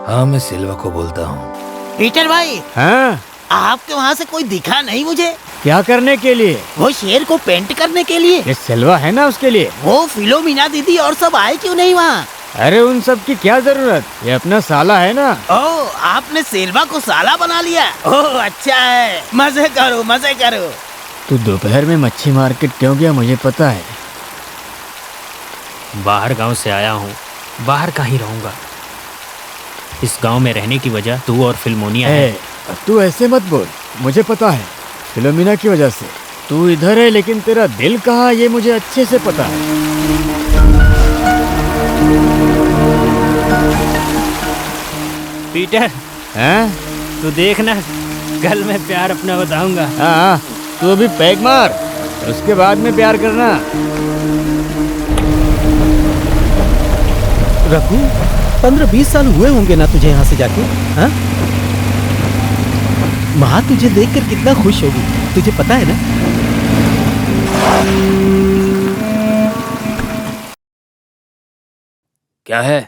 हाँ, मैं सिल्वा को बोलता हूँ। पीटर भाई, हाँ, आपके वहाँ से कोई दिखा नहीं मुझे। क्या करने के लिए? वो शेर को पेंट करने के लिए। ये सेल्वा है ना उसके लिए। वो फिलोमिना दीदी और सब आए क्यों नहीं वहाँ? अरे उन सब की क्या जरूरत, ये अपना साला है ना। ओ, आपने सेल्वा को साला बना लिया। ओ अच्छा है, मजे करो मजे करो। तू दोपहर में मच्छी मार्केट क्यों गया मुझे पता है। बाहर गांव से आया हूँ, बाहर का ही रहूंगा। इस गांव में रहने की वजह तू और फिल्मोनिया है। तू ऐसे मत बोल, मुझे पता है फिलोमिना की वजह से। तू इधर है लेकिन तेरा दिल कहाँ ये मुझे अच्छे से पता है। पीटर, हैं? तू देखना, कल मैं प्यार अपना बताऊंगा। हाँ, तू अभी पैक मार, उसके बाद में प्यार करना। रघु, 15-20 साल हुए होंगे ना तुझे यहाँ से जाके? हाँ? माँ तुझे देखकर कितना खुश होगी, तुझे पता है ना? क्या है?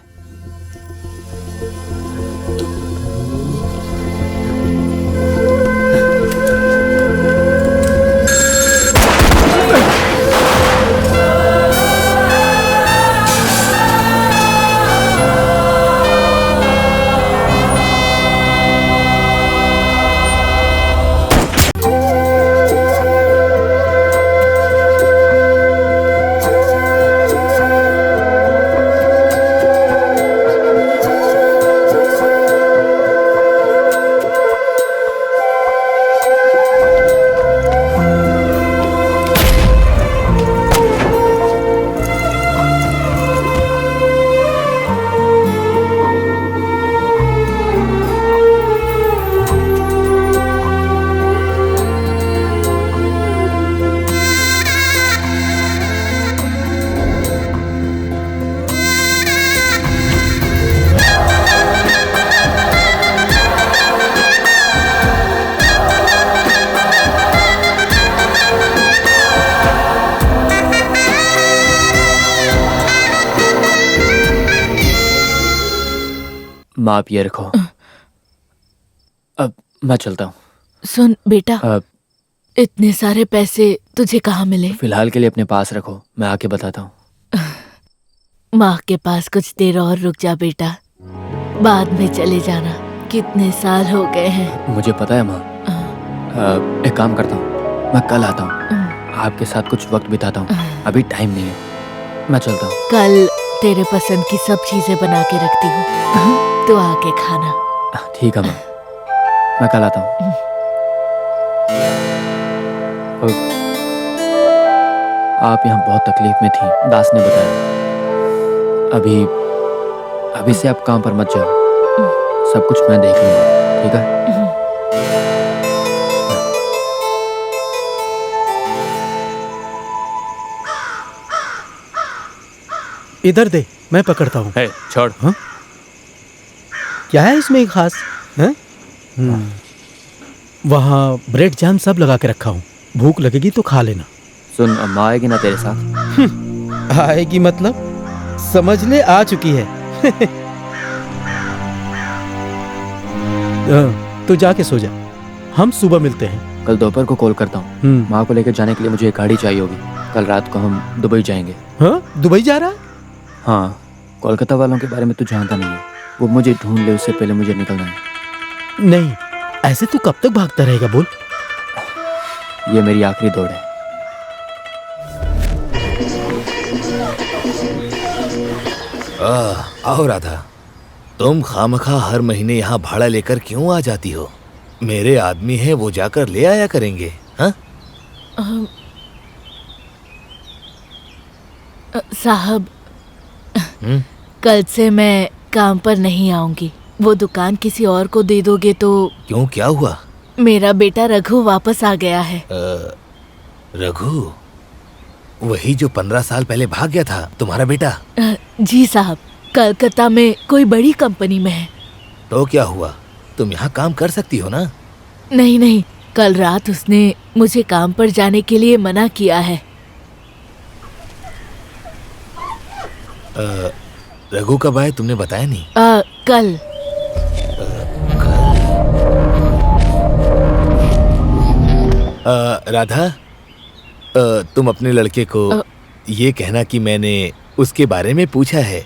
माँ आप ये रखो। अब मैं चलता हूँ। सुन बेटा, इतने सारे पैसे तुझे कहाँ मिले? फिलहाल के लिए अपने पास रखो, मैं आके बताता हूँ। माँ के पास कुछ देर और रुक जा बेटा, बाद में चले जाना। कितने साल हो गए हैं। मुझे पता है माँ। एक काम करता हूँ, मैं कल आता हूँ, आपके साथ कुछ वक्त बिताता हूँ। अभी टाइम नहीं है, मैं चलता हूँ। कल तेरे पसंद की सब चीजें बना के रखती हूँ, तो आके खाना। ठीक है माँ, मैं कल आता हूँ। आप यहाँ बहुत तकलीफ में थी, दास ने बताया। अभी से आप काम पर मत जाओ, सब कुछ मैं देख लूंगा। ठीक है? इधर दे, मैं पकड़ता हूँ। है, छोड़। हाँ? क्या है इसमें खास? हैं? वहाँ ब्रेड जैम सब लगा के रखा हूँ, भूख लगेगी तो खा लेना। सुन, अम्मा आएगी ना तेरे साथ? आएगी मतलब? समझ ले आ चुकी है। तो जाके सो जा, हम सुबह मिलते हैं। कल दोपहर को कॉल करता हूँ। माँ को लेकर जाने के लिए मुझे एक गाड़ी चाहिए होगी। कल रात को हम दुबई जाएंगे। हाँ, दुबई जा रहा है? हाँ, कोलकाता वालों के बारे में तू जानता नहीं है। वो मुझे ढूंढ ले, उससे पहले मुझे निकलना है। नहीं, ऐसे तू कब तक भागता रहेगा बोल? ये मेरी आखिरी दौड़ है। आओ राधा, तुम खामखा हर महीने यहाँ भाड़ा लेकर क्यों आ जाती हो? मेरे आदमी हैं, वो जाकर ले आया करेंगे। हाँ? साहब, कल से मैं काम पर नहीं आऊंगी। वो दुकान किसी और को दे दोगे तो? क्यों, क्या हुआ? मेरा बेटा रघु वापस आ गया है। रघु? वही जो 15 साल पहले भाग गया था, तुम्हारा बेटा? जी साहब, कलकत्ता में कोई बड़ी कंपनी में है। तो क्या हुआ, तुम यहाँ काम कर सकती हो ना? नहीं नहीं, कल रात उसने मुझे काम पर जाने के लिए मना किया है। रघु कब आए, तुमने बताया नहीं? कल। राधा, तुम अपने लड़के को ये कहना कि मैंने उसके बारे में पूछा है।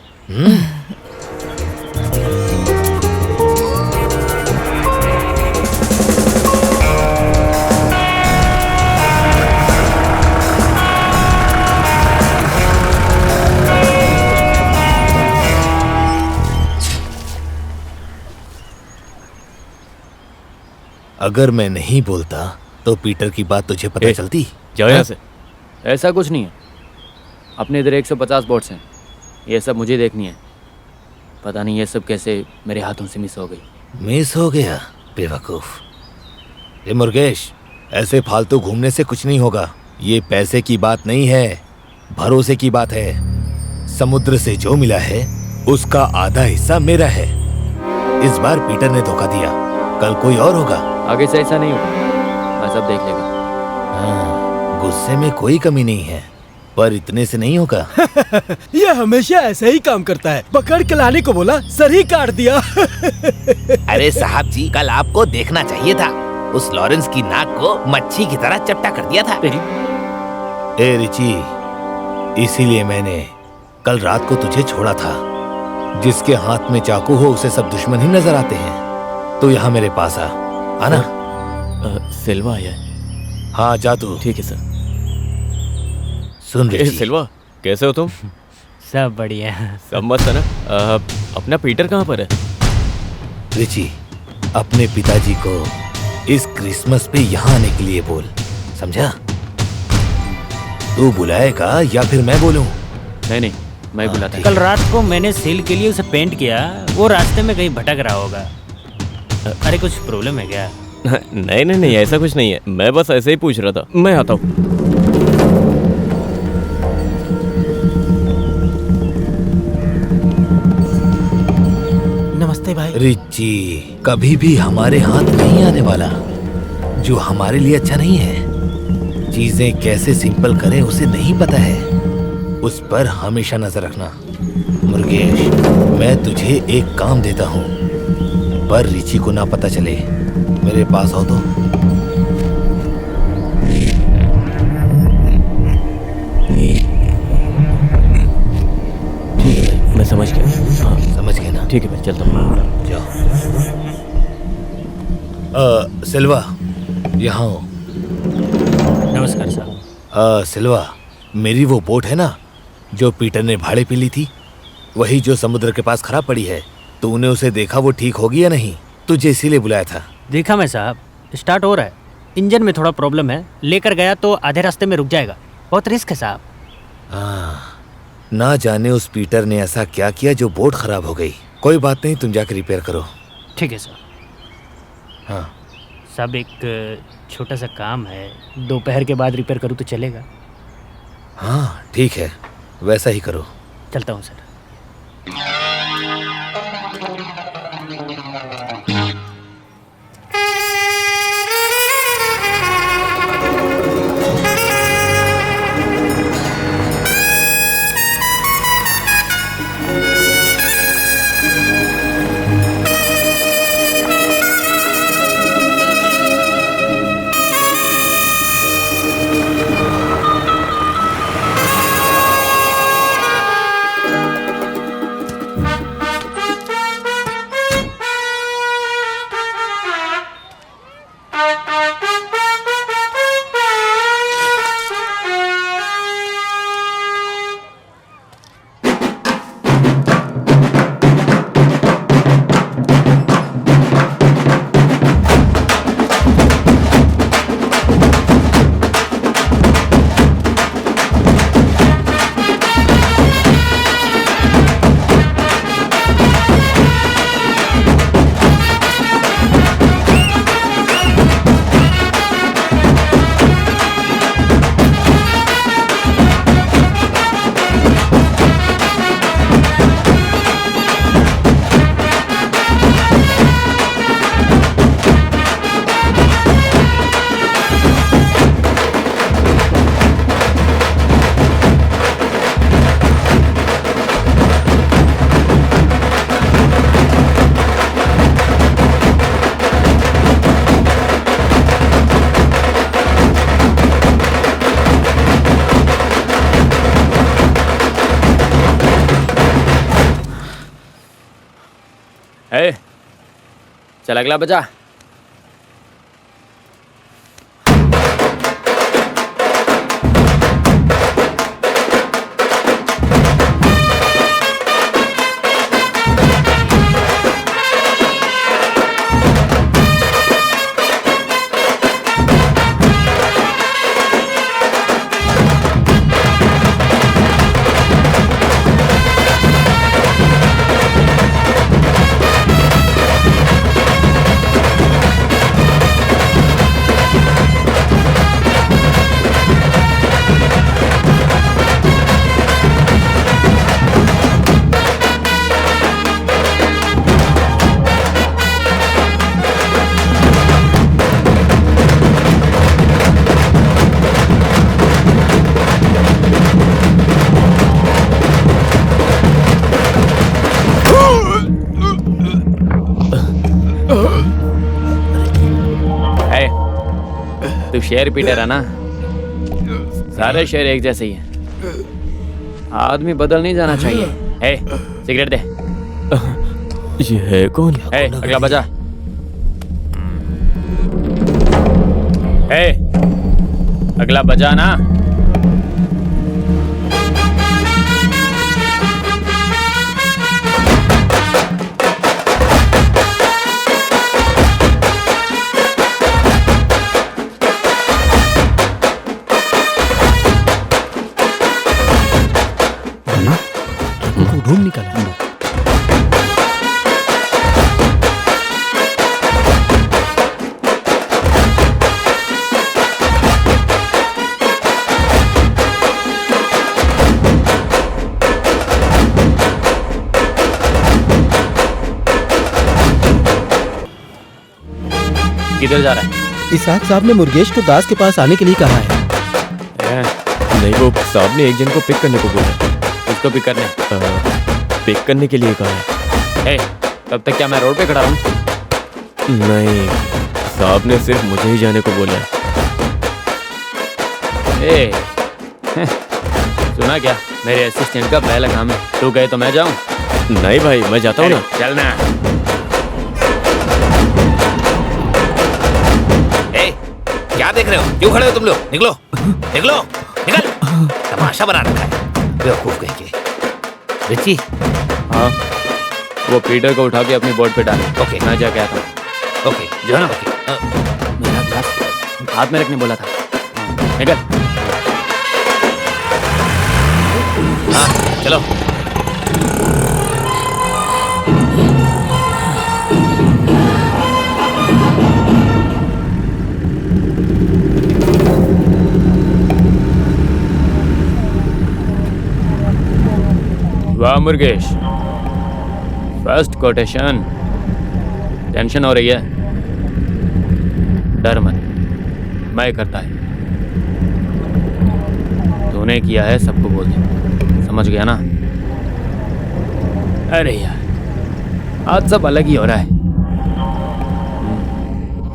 अगर मैं नहीं बोलता तो पीटर की बात तुझे पता चलती? जाओ यहाँ से। ऐसा कुछ नहीं है। अपने इधर 150 बोट्स हैं, ये सब मुझे देखनी है। पता नहीं ये सब कैसे मेरे हाथों से मिस हो गई। मिस हो गया? बेवकूफ। ये मुर्गेश, ऐसे फालतू घूमने से कुछ नहीं होगा। ये पैसे की बात नहीं है, भरोसे की बात है। समुद्र से जो मिला है उसका आधा हिस्सा मेरा है। इस बार पीटर ने धोखा दिया, कल कोई और होगा। आगे से ऐसा नहीं होगा, मैं सब देख लेगा। हाँ, गुस्से में कोई कमी नहीं है, पर इतने से नहीं होगा। ये हमेशा ऐसे ही काम करता है। पकड़ के लाने को बोला, सर ही काट दिया। अरे साहब जी, कल आपको देखना चाहिए था। उस लॉरेंस की नाक को मच्छी की तरह चपटा कर दिया था। ए रिची, इसीलिए मैंने कल रात को तुझे छोड़ा था। जिसके हाथ में चाकू हो उसे सब दुश्मन ही नजर आते हैं। तो यहाँ मेरे पास आना। सिल्वा आया है। हाँ, जा तू। ठीक है सर। सुन रिची, सिल्वा, कैसे हो तुम? सब बढ़िया। सब मस्त है ना? अपना पीटर कहाँ पर है? रिची, अपने पिताजी को इस क्रिसमस पे यहाँ आने के लिए बोल, समझा? तू बुलाएगा या फिर मैं बोलूं? नहीं, मैं बुलाता। कल रात को मैंने सेल के लिए उसे पेंट किया, वो रास्ते में कहीं भटक रहा होगा। अरे कुछ प्रॉब्लम है क्या? नहीं, ऐसा कुछ नहीं है। मैं बस ऐसे ही पूछ रहा था। मैं आता हूँ। नमस्ते भाई। रिची कभी भी हमारे हाथ नहीं आने वाला जो हमारे लिए अच्छा नहीं है। चीजें कैसे सिंपल करें उसे नहीं पता है, उस पर हमेशा नजर रखना। मुर्गेश, मैं तुझे एक काम देता हूँ, पर रिची को ना पता चले। मेरे पास आओ तो। ठीक है भाई, मैं समझ गया। हाँ, समझ गए ना? ठीक है भाई, चलता हूँ। जाओ। सिल्वा, यहाँ हो। नमस्कार साहब। सिल्वा, मेरी वो बोट है ना जो पीटर ने भाड़े पे ली थी, वही जो समुद्र के पास खराब पड़ी है। तूने उसे देखा, वो ठीक होगी या नहीं? तुझे इसीलिए बुलाया था। देखा मैं साहब, स्टार्ट हो रहा है। इंजन में थोड़ा प्रॉब्लम है, लेकर गया तो आधे रास्ते में रुक जाएगा। बहुत रिस्क है साहब। ना जाने उस पीटर ने ऐसा क्या किया जो बोट खराब हो गई। कोई बात नहीं, तुम जाकर रिपेयर करो। ठीक है सर। हाँ सब एक छोटा सा काम है, दोपहर के बाद रिपेयर करूँ तो चलेगा? हाँ ठीक है, वैसा ही करो। चलता हूँ सर। चल अगला बजा। तू शेर पीटर है ना? सारे शेर एक जैसे ही हैं। आदमी बदल नहीं जाना चाहिए। हे, सिगरेट दे। ये है कौन? हे, अगला बजा। हे, अगला बजा ना। ढूंढ निकाला। किधर जा रहा है? इसाक साहब ने मुर्गेश को दास के पास आने के लिए कहा है। नहीं, वो साहब ने एक जन को पिक करने को बोला। उसको पिक करने? पिक करने के लिए कहा है। हे, तब तक क्या मैं रोड पे खड़ा हूँ? नहीं, साहब ने सिर्फ मुझे ही जाने को बोला। ए, सुना क्या? मेरे असिस्टेंट का पहला काम है। तू कहे तो मैं जाऊँ? नहीं भाई, मैं जाता हूँ ना। चल ना। क्या देख रहे हो? क्यों खड़े हो तुम लोग? निकलो, निकलो, निकल। तमाशा बना रखा है बेवकूफ कहीं के। रिची? हाँ, वो पीटर को उठा के अपनी बोट पे डाले। ओके, मैं जाके आता हूँ। ओके, जो है ना, मेरा ग्लास हाथ में रखने बोला था। निकल। हाँ, चलो। हाँ मुर्गेश, फर्स्ट कोटेशन। टेंशन हो रही है? डर मत, मैं करता है। तूने किया है सबको बोल दे, समझ गया ना? अरे यार, आज सब अलग ही हो रहा है।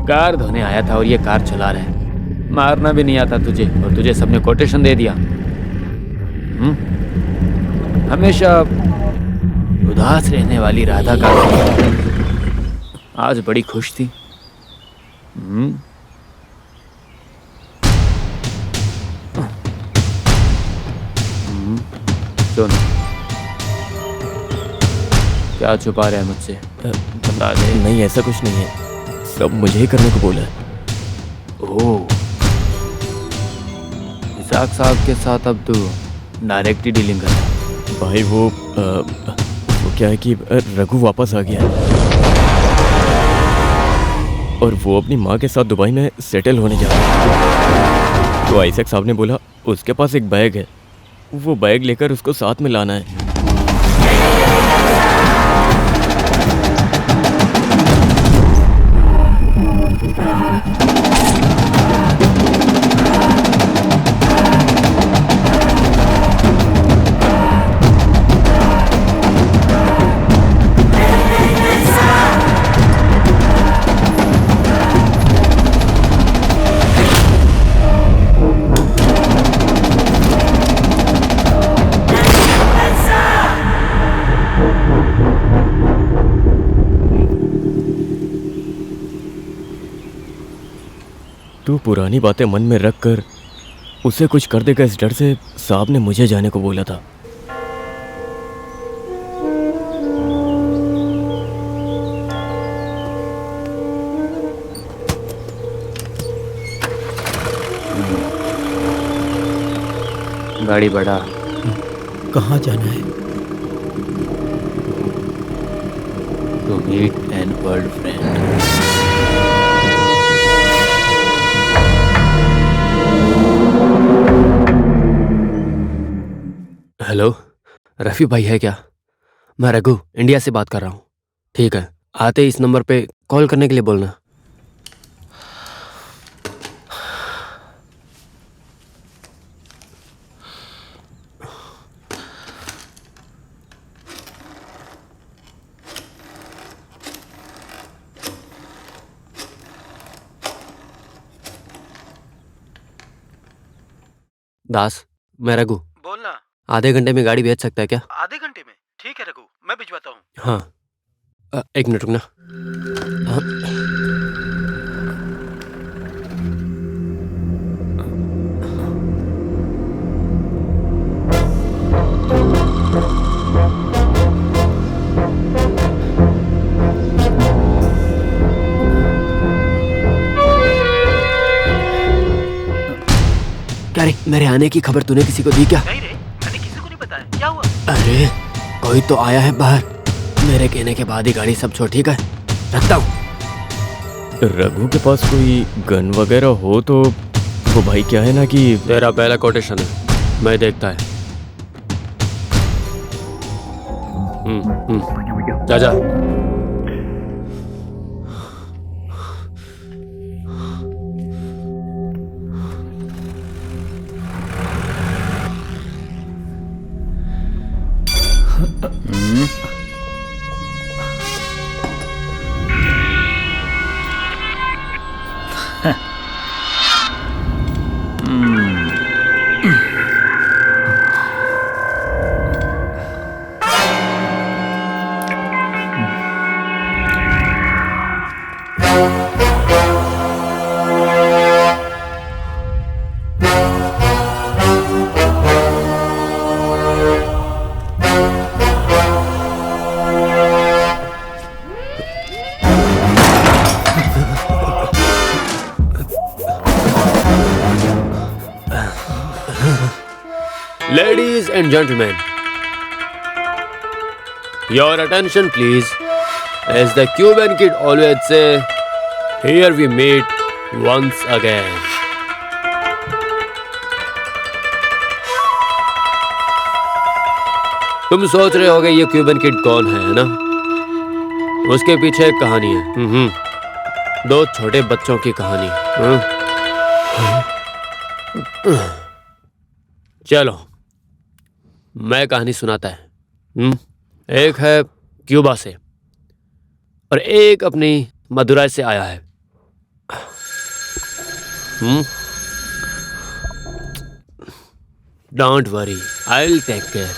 कार धोने आया था और ये कार चला रहा है। मारना भी नहीं आता तुझे और तुझे सबने कोटेशन दे दिया। हमेशा उदास रहने वाली राधा का आज बड़ी खुश थी। सुन, क्या छुपा रहा है मुझसे? बता दे। नहीं, ऐसा कुछ नहीं है, सब मुझे ही करने को बोला है। ओह, इसाक साहब के साथ अब तू डायरेक्ट ही डीलिंग कर रहा है। भाई वो क्या है कि रघु वापस आ गया है और वो अपनी माँ के साथ दुबई में सेटल होने जा रहा है। तो आइजैक साहब ने बोला उसके पास एक बैग है, वो बैग लेकर उसको साथ में लाना है। तू पुरानी बातें मन में रख कर उसे कुछ कर देगा, इस डर से साहब ने मुझे जाने को बोला था। गाड़ी बढ़ा। कहाँ जाना है? To meet an old friend. Hello, Rafi भाई है क्या? मैं रघु इंडिया से बात कर रहा हूँ। ठीक है, आते ही इस नंबर पे कॉल करने के लिए बोलना। दास, मैं रघु। बोलना। आधे घंटे में गाड़ी भेज सकता है क्या? आधे घंटे में? ठीक है रघु, मैं भिजवाता हूँ। हाँ, एक मिनट रुकना। हाँ। क्या रे, मेरे आने की खबर तूने किसी को दी क्या? नहीं रे, मैंने किसी को नहीं बताया। क्या हुआ? अरे कोई तो आया है बाहर। मेरे कहने के बाद ही गाड़ी सब छोड़। ठीक है, रखता हूँ। रघु के पास कोई गन वगैरह हो तो वो भाई क्या है ना कि तेरा पहला कोटेशन है, मैं देखता है। जा जा। Ladies and gentlemen, your attention please. As the Cuban kid always say, here we meet once again. तुम सोच रहे होगे ये क्यूबन किड कौन है ना? उसके पीछे एक कहानी है। दो छोटे बच्चों की कहानी। चलो मैं कहानी सुनाता है। एक है क्यूबा से और एक अपनी मदुराई से आया है। Don't worry, I will take care.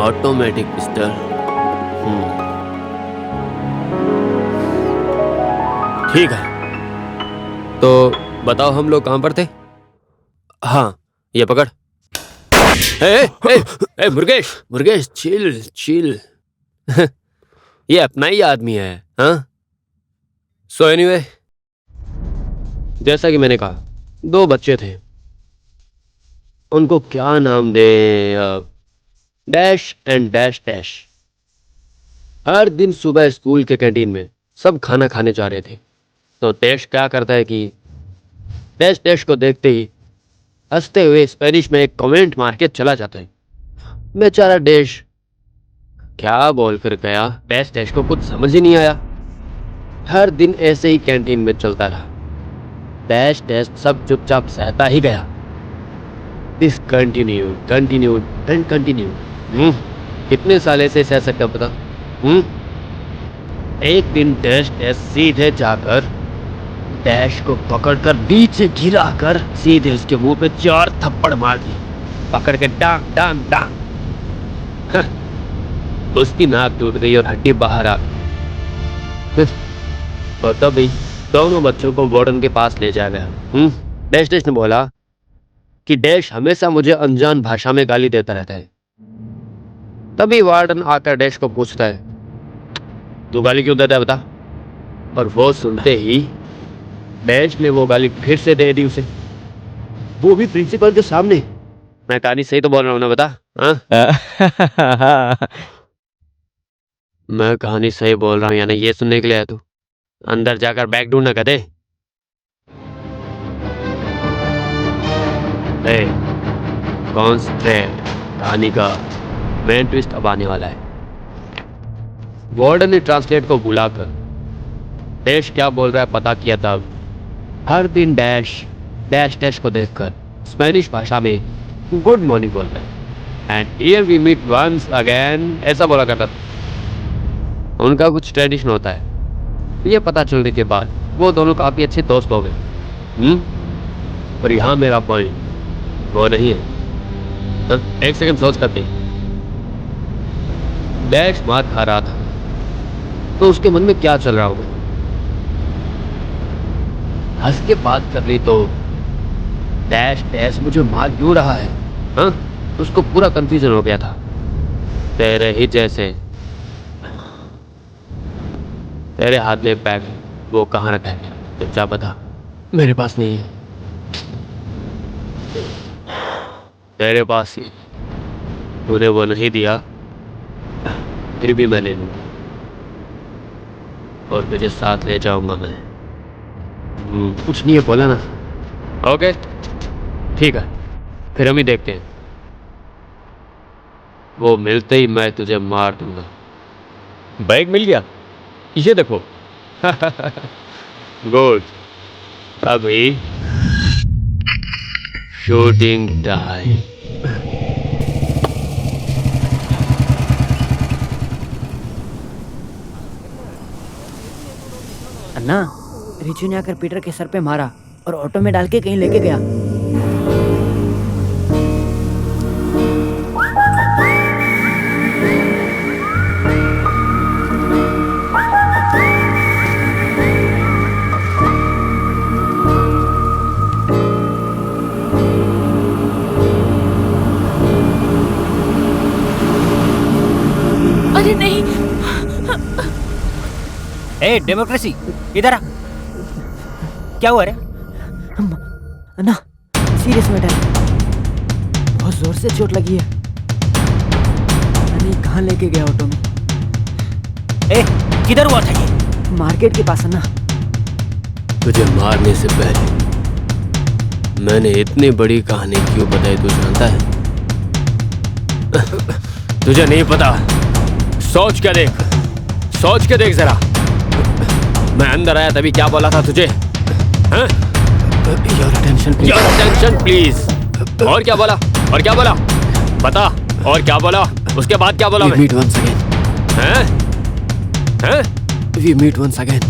Automatic pistol. ठीक है, तो बताओ हम लोग कहाँ पर थे? हाँ, ये पकड़। ए मुर्गेश, मुर्गेश चिल चिल। ये अपना ही आदमी है। हाँ, सो एनीवे, जैसा कि मैंने कहा, दो बच्चे थे। उनको क्या नाम दे? Dash and dash dash. हर दिन सुबह स्कूल के कैंटीन में सब खाना खाने जा रहे थे, तो डैश क्या करता है कि डैश डैश को देखते ही हंसते हुए स्पेनिश में एक कमेंट मार के चला जाता है। बेचारा डैश क्या बोल कर गया, डैश डैश को कुछ समझ ही नहीं आया। हर दिन ऐसे ही कैंटीन में चलता रहा। डैश डैश सब चुपचाप सहता ही गया। This continued and continued. कितने साल ऐसे सह सकता पता? एक दिन डैश डैश सीधे जाकर डैश को पकड़कर बीच से गिराकर सीधे उसके मुंह पे 4 थप्पड़ मार दी, पकड़ के डांग डांग डांग। उसकी नाक टूट गई और हड्डी बाहर आ गई। और तभी दोनों बच्चों को वार्डन के पास ले जाया गया। डैश डैश ने बोला कि डैश हमेशा मुझे अनजान भाषा में गाली देता रहता है। तभी वार्डन आकर डैश को पूछता है, तू गाली क्यों देता है बता? और वो सुनते ही डैश ने वो गाली फिर से दे दी उसे, वो भी प्रिंसिपल के सामने। मैं कहानी सही तो बोल रहा हूँ ना बता? मैं कहानी सही बोल रहा हूँ यानी ये सुनने के लिए आया तू? अंदर जाकर बैग ढूंढना कहते। कॉन्सेंट्रेट, कहानी का मेन ट्विस्ट अब आने वाला है। वार्डन ने ट्रांसलेट को बुलाकर डैश क्या बोल रहा है पता किया। तब हर दिन डैश डैश डैश को देखकर स्पेनिश भाषा में गुड मॉर्निंग बोलता है। And here we meet once again ऐसा बोला करता था। उनका कुछ ट्रेडिशन होता है। ये पता चलने के बाद वो दोनों काफी अच्छे दोस्त हो गए। पर यहाँ मेरा पॉइंट वो नहीं है। एक सेकंड सोच करते। डैश मार खा रहा था तो उसके मन में क्या चल रहा होगा? हंस के बात कर ली तो डैश डैश मुझे मार क्यों रहा है? हाँ, उसको पूरा कंफ्यूजन हो गया था। तेरे ही जैसे। तेरे हाथ में बैग वो कहाँ रखा है? चुपचाप बता। मेरे पास नहीं है। तेरे पास ही। तूने वो नहीं दिया, फिर भी मैं ले लूँगा और तुझे साथ ले जाऊंगा मैं। कुछ नहीं है बोला ना? ओके ठीक है, फिर हम ही देखते हैं। वो मिलते ही मैं तुझे मार दूंगा। बैग मिल गया, ये देखो। गुड, अभी शूटिंग टाइम। अन्ना, रिचू ने आकर पीटर के सर पे मारा और ऑटो में डाल के कहीं लेके गया। अरे नहीं। ए डेमोक्रेसी, इधर आ। क्या हुआ रे? ना सीरियस मैटर, बहुत जोर से चोट लगी है। अरे कहाँ लेके गया ऑटो में? ए किधर हुआ था ये? मार्केट के पास है ना। तुझे मारने से पहले मैंने इतनी बड़ी कहानी क्यों बताई तू जानता है? तुझे नहीं पता। सोच के देख, सोच के देख जरा। मैं अंदर आया तभी क्या बोला था तुझे? Your attention please. और क्या बोला? और क्या बोला? बता। और क्या बोला? उसके बाद क्या बोला? Meet once again. हैं? We meet once again.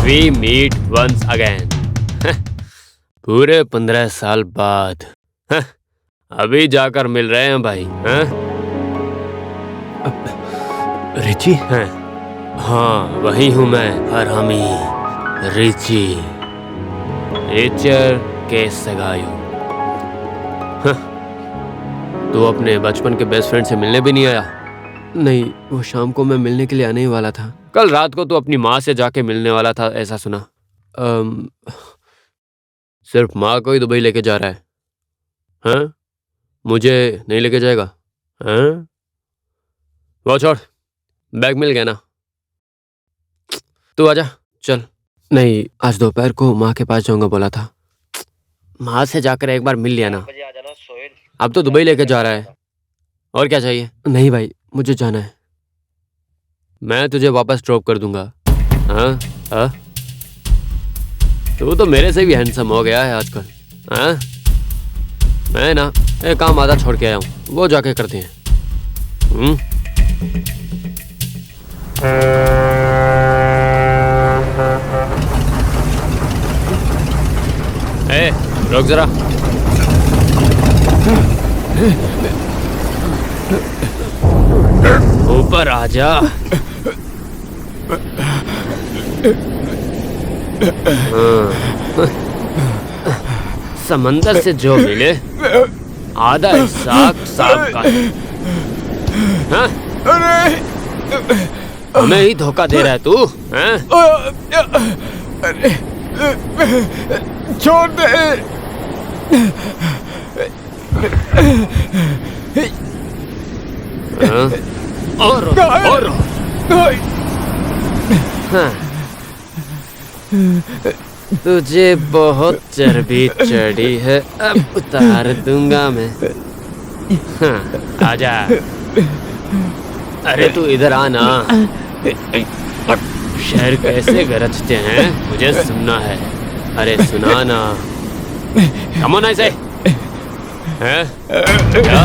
We meet once again. पूरे 15 साल बाद अभी जाकर मिल रहे हैं भाई। रिची? हाँ, वही हूँ मैं, हरामी रिची, एचर के सगायु। तू अपने बचपन के बेस्ट फ्रेंड से मिलने भी नहीं आया? नहीं, वो शाम को मैं मिलने के लिए आने ही वाला था। कल रात को तू अपनी माँ से जाके मिलने वाला था, ऐसा सुना। सिर्फ माँ को ही दुबई लेके जा रहा है? हाँ? मुझे नहीं लेके जाएगा? हाँ? वो छोड़, बैग मिल गया ना? तू आजा, चल। नहीं, आज दोपहर को माँ के पास जाऊंगा बोला था। माँ से जाकर एक बार मिल लिया ना। अब तो दुबई लेके जा रहा है, और क्या चाहिए? नहीं भाई, मुझे जाना है। मैं तुझे वापस ड्रॉप कर दूंगा। हाँ? हाँ? तू तो मेरे से भी हैंडसम हो गया है आजकल। हाँ? मैं ना एक काम आधा छोड़ के आया हूँ, वो जाके करते हैं। ए, रुक जरा। ऊपर आ जा। समंदर से जो मिले आधा हिस्सा सांप का है। हाँ? हमें ही धोखा दे रहा है तू? हाँ? छोड़ दे। हाँ? और हाँ। तुझे बहुत चर्बी चढ़ी है, अब उतार दूंगा मैं। हाँ, आजा। अरे तू इधर आना। शहर कैसे गरजते हैं मुझे सुनना है। अरे सुना ना। कम ऑन ऐसे। हैं? क्या?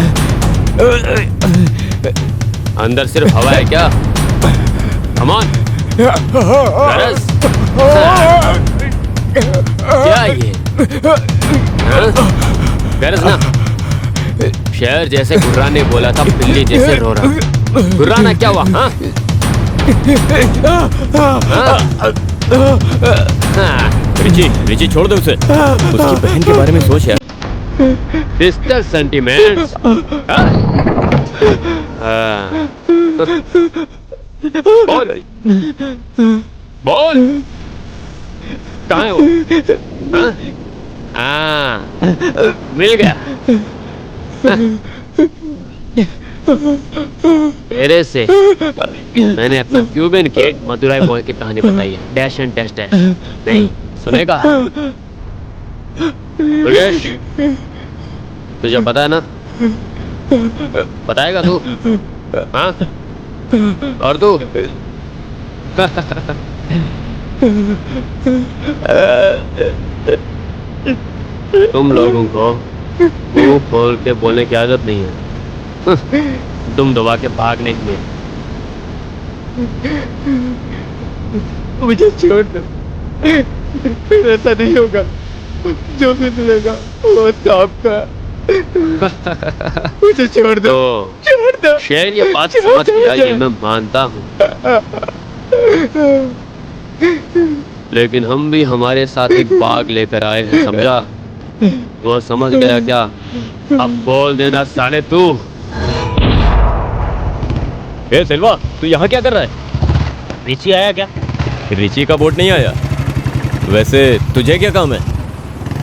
अंदर सिर्फ हवा है क्या? Come on. गरज। क्या ये? गरज ना। शहर जैसे गुर्राने बोला था, बिल्ली जैसे रो रहा। गुर्राना क्या हुआ? हाँ? रिची छोड़ दे उसे। उसकी बहन के बारे में सोच यार। Sister sentiments. बोल बोल, कहाँ है वो? मिल गया। तेरे से मैंने अपना क्यूबन केक मदुराई बॉय की कहानी बताई है। Dash and dash dash. नहीं सुनेगा? योगेश, तुझे पता है ना? बताएगा तू? हाँ? और तू? तुम लोगों को मुंह खोल के बोलने की आदत नहीं है। तुम दबा के भागने के लिए। मुझे छोड़ दो, फिर ऐसा नहीं होगा। जो भी मिलेगा वो आपका। मुझे छोड़ दो, छोड़ दो। शेर ये बात समझ गया, ये मैं मानता हूँ, लेकिन हम भी हमारे साथ एक बाग लेकर आए हैं, समझा? वो समझ गया क्या? अब बोल देना साले तू। ए सिल्वा, तू यहाँ क्या कर रहा है? रिची आया क्या? रिची का बोट नहीं आया। वैसे तुझे क्या काम है?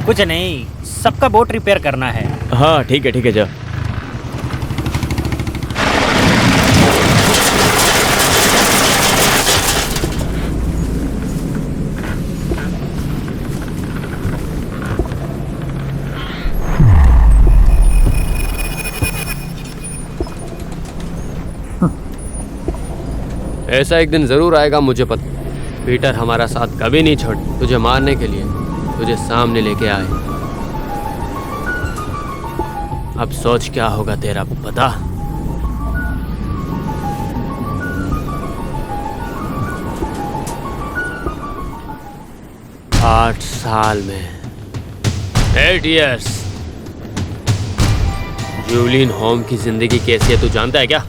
कुछ नहीं, सबका बोट रिपेयर करना है। हाँ ठीक है जा। ऐसा एक दिन जरूर आएगा, मुझे पता। पीटर हमारा साथ कभी नहीं छोड़, तुझे मारने के लिए तुझे सामने लेके आए। अब सोच क्या होगा तेरा, पता? आठ साल में 8 years जूलियन होम की जिंदगी कैसी है तू जानता है क्या?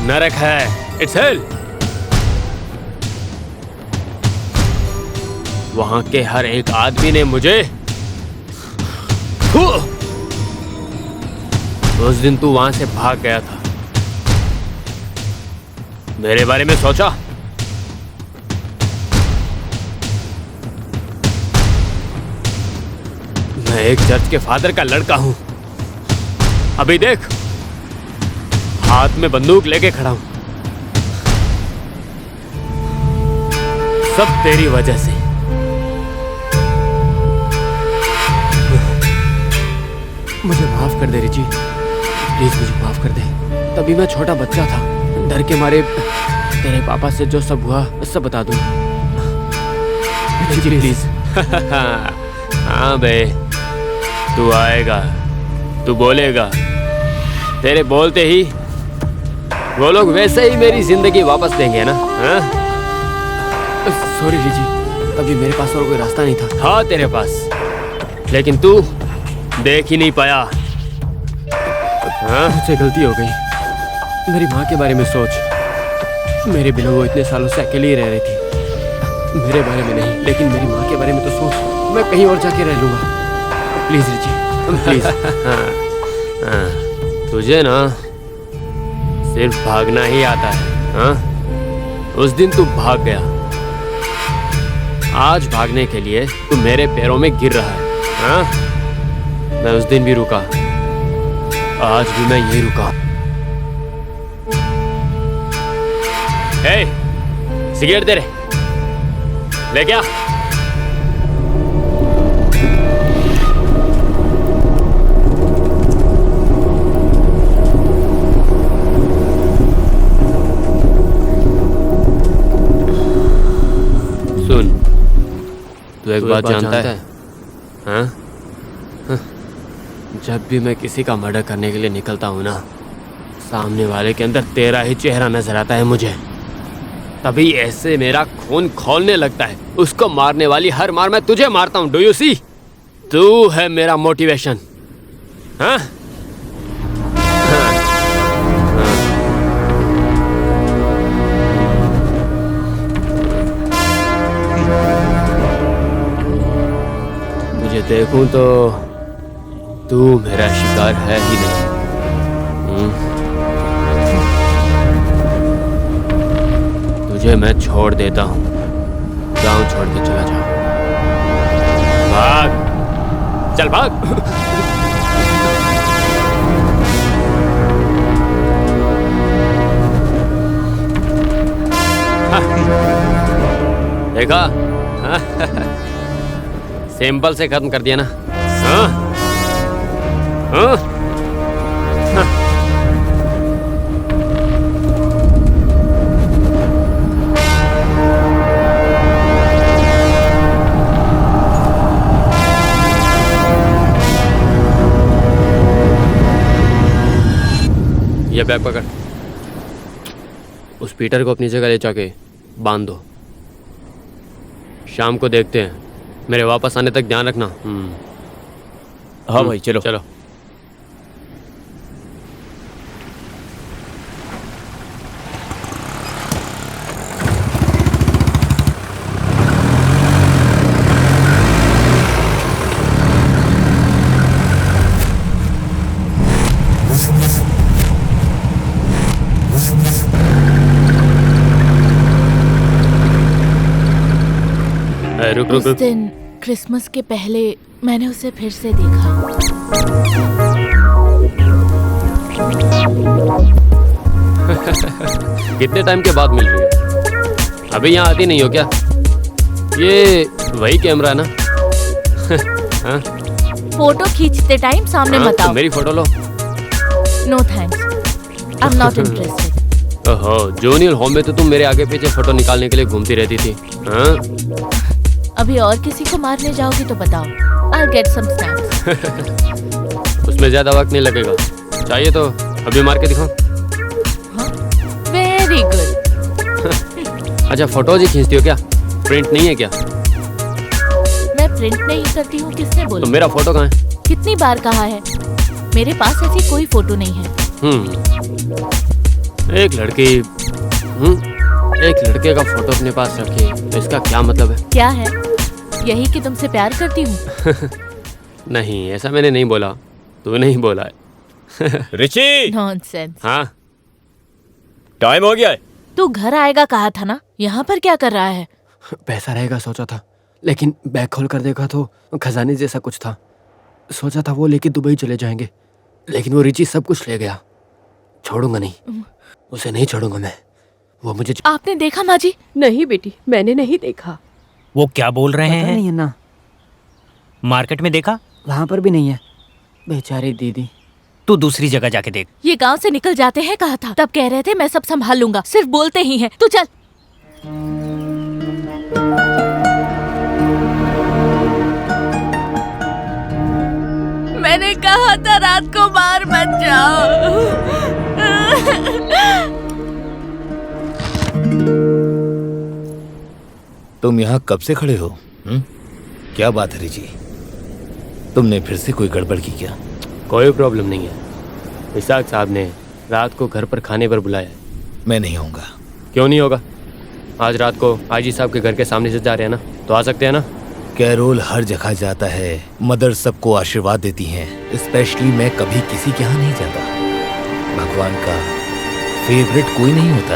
नरक है, इट्स हेल। वहां के हर एक आदमी ने मुझे उस दिन तू वहां से भाग गया था, मेरे बारे में सोचा? मैं एक चर्च के फादर का लड़का हूं, अभी देख हाथ में बंदूक लेके खड़ा हूं। सब तेरी वजह से। मुझे माफ कर दे रिची, प्लीज मुझे माफ कर दे। तभी मैं छोटा बच्चा था, डर के मारे तेरे पापा से जो सब हुआ सब बता दूं। Richie please. हाँ बे, तू आएगा, तू बोलेगा, तेरे बोलते ही वो लोग वैसे ही मेरी जिंदगी वापस देंगे ना? हाँ? सॉरी रिची, अभी मेरे पास और कोई रास्ता नहीं था। हाँ तेरे पास, लेकिन तू देख ही नहीं पाया। हाँ मुझसे गलती हो गई। मेरी माँ के बारे में सोच, मेरे बिना वो इतने सालों से अकेली ही रह रही थी। मेरे बारे में नहीं, लेकिन मेरी माँ के बारे में तो सोच। मैं कहीं और जाके रह लूंगा, प्लीज रिची प्लीज। तुझे ना सिर्फ भागना ही आता है। हाँ? उस दिन तू भाग गया, आज भागने के लिए तू मेरे पैरों में गिर रहा है। हाँ? मैं उस दिन भी रुका, आज भी मैं यही रुका। हे, सिगरेट दे रहे, ले क्या? सुन, तू एक बात जानता है? हाँ? जब भी मैं किसी का मर्डर करने के लिए निकलता हूँ ना, सामने वाले के अंदर तेरा ही चेहरा नजर आता है मुझे। तभी ऐसे मेरा खून खौलने लगता है। उसको मारने वाली हर मार मैं तुझे मारता हूँ। Do you see? तू है मेरा मोटिवेशन। हाँ? मुझे देखूं तो तू मेरा शिकार है ही नहीं। तुझे मैं छोड़ देता हूँ, गांव छोड़ के चला जा। भाग, चल भाग। देखा? सिंपल से खत्म कर दिया ना? हाँ? हाँ? हाँ? ये बैग पकड़, उस पीटर को अपनी जगह ले जाके बांध दो। शाम को देखते हैं, मेरे वापस आने तक ध्यान रखना। हाँ भाई, चलो चलो। रुक रुक उस दिन क्रिसमस के पहले मैंने उसे फिर से देखा। कितने टाइम के बाद मिल रही हो? अभी यहाँ आती नहीं हो क्या? ये वही कैमरा ना? हाँ? फोटो खींचते टाइम सामने मत आओ। तो मेरी फोटो लो। No thanks, I am not interested. ओहो, जूनियर होम में तो तुम मेरे आगे पीछे फोटो निकालने के लिए घूमती रहती थी। हाँ? अभी और किसी को मारने जाओगी तो बताओ, I'll get some snacks. उसमें ज्यादा वक्त नहीं लगेगा, चाहिए तो अभी मार के दिखाओ। Very good. अच्छा, फोटोज ही खींचती हो क्या? प्रिंट नहीं है क्या? मैं प्रिंट नहीं करती हूँ, किसने बोला? तो मेरा फोटो कहाँ है? कितनी बार कहा है, मेरे पास ऐसी कोई फोटो नहीं है। एक लड़के का फोटो अपने पास रखी, तो इसका क्या मतलब है? क्या है? यही कि तुमसे प्यार करती हूँ। नहीं, ऐसा मैंने नहीं बोला, तूने ही बोला है। रिची! नॉनसेंस। हाँ, टाइम हो गया है। तू घर आएगा कहा था ना, यहाँ पर क्या कर रहा है? पैसा रहेगा सोचा था, लेकिन बैग खोल कर देखा तो खजाने जैसा कुछ था। सोचा था वो लेके दुबई चले जाएंगे, लेकिन वो रिची सब कुछ ले गया। छोड़ूंगा नहीं, उसे नहीं छोड़ूंगा मैं। वो मुझे आपने देखा माँ जी? नहीं बेटी, मैंने नहीं देखा। वो क्या बोल रहे हैं? नहीं है ना, मार्केट में देखा? वहाँ पर भी नहीं है। बेचारी दीदी। तू दूसरी जगह जाके देख। ये गांव से निकल जाते हैं कहा था, तब कह रहे थे मैं सब संभाल लूंगा, सिर्फ बोलते ही हैं। तू चल। मैंने कहा था रात को बाहर मत जाओ। तुम यहाँ कब से खड़े हो? क्या बात है रिची, तुमने फिर से कोई गड़बड़ की क्या? कोई प्रॉब्लम नहीं है। इसाक साहब ने रात को घर पर खाने पर बुलाया है। मैं नहीं आऊँगा। क्यों नहीं होगा? आज रात को आजी साहब के घर के सामने से जा रहे हैं ना, तो आ सकते हैं ना। कैरोल हर जगह जाता है, मदर सबको आशीर्वाद देती हैं। स्पेशली मैं कभी किसी के यहाँ नहीं जाता। भगवान का फेवरेट कोई नहीं होता।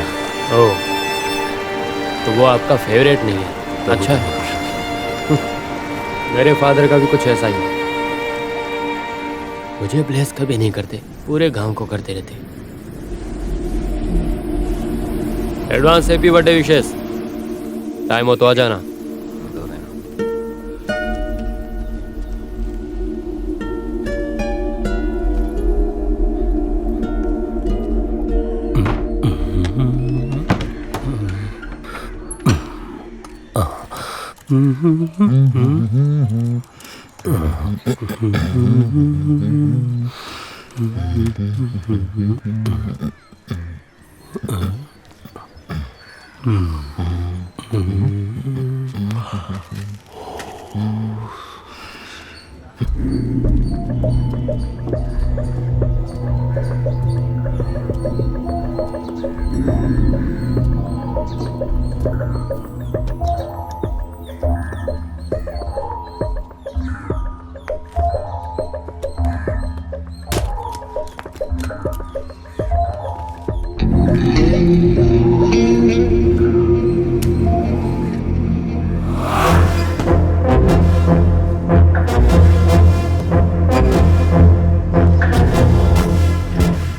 ओह, तो वो आपका फेवरेट नहीं है? अच्छा है। मेरे फादर का भी कुछ ऐसा ही है। मुझे ब्लेस कभी नहीं करते, पूरे गांव को करते रहते। Advance happy birthday wishes. Time हो तो आ जाना।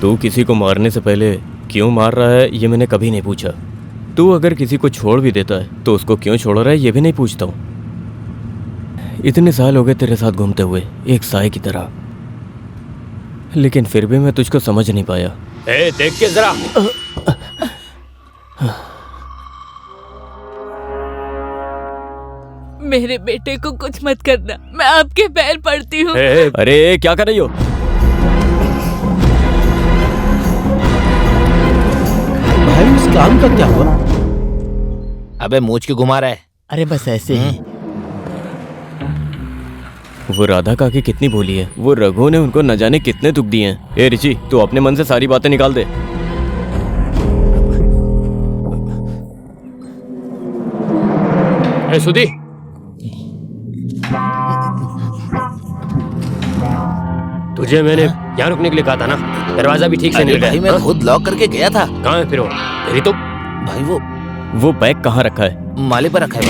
तू किसी को मारने से पहले क्यों मार रहा है ये मैंने कभी नहीं पूछा। तू अगर किसी को छोड़ भी देता है तो उसको क्यों छोड़ रहा है ये भी नहीं पूछता हूँ। इतने साल हो गए तेरे साथ घूमते हुए एक साए की तरह, लेकिन फिर भी मैं तुझको समझ नहीं पाया। ए, देख के जरा। मेरे बेटे को कुछ मत करना, मैं आपके पैर पड़ती हूँ। अरे क्या कर रही हो? भाई उस काम का क्या हुआ? अबे मूछ क्यों घुमा रहा है? अरे बस ऐसे ही। वो राधा काकी कितनी भोली है, वो रघु ने उनको न जाने कितने दुख दिए हैं। ए रिची, तू अपने मन से सारी बातें निकाल दे। ए सुधी, तुझे मैंने यहाँ रुकने के लिए कहा था ना, दरवाजा भी ठीक से नहीं भाई मैं खुद लॉक करके गया था। कहाँ है फिर वो? तेरी तो भाई वो बैग कहाँ रखा है? माले पर रखा है।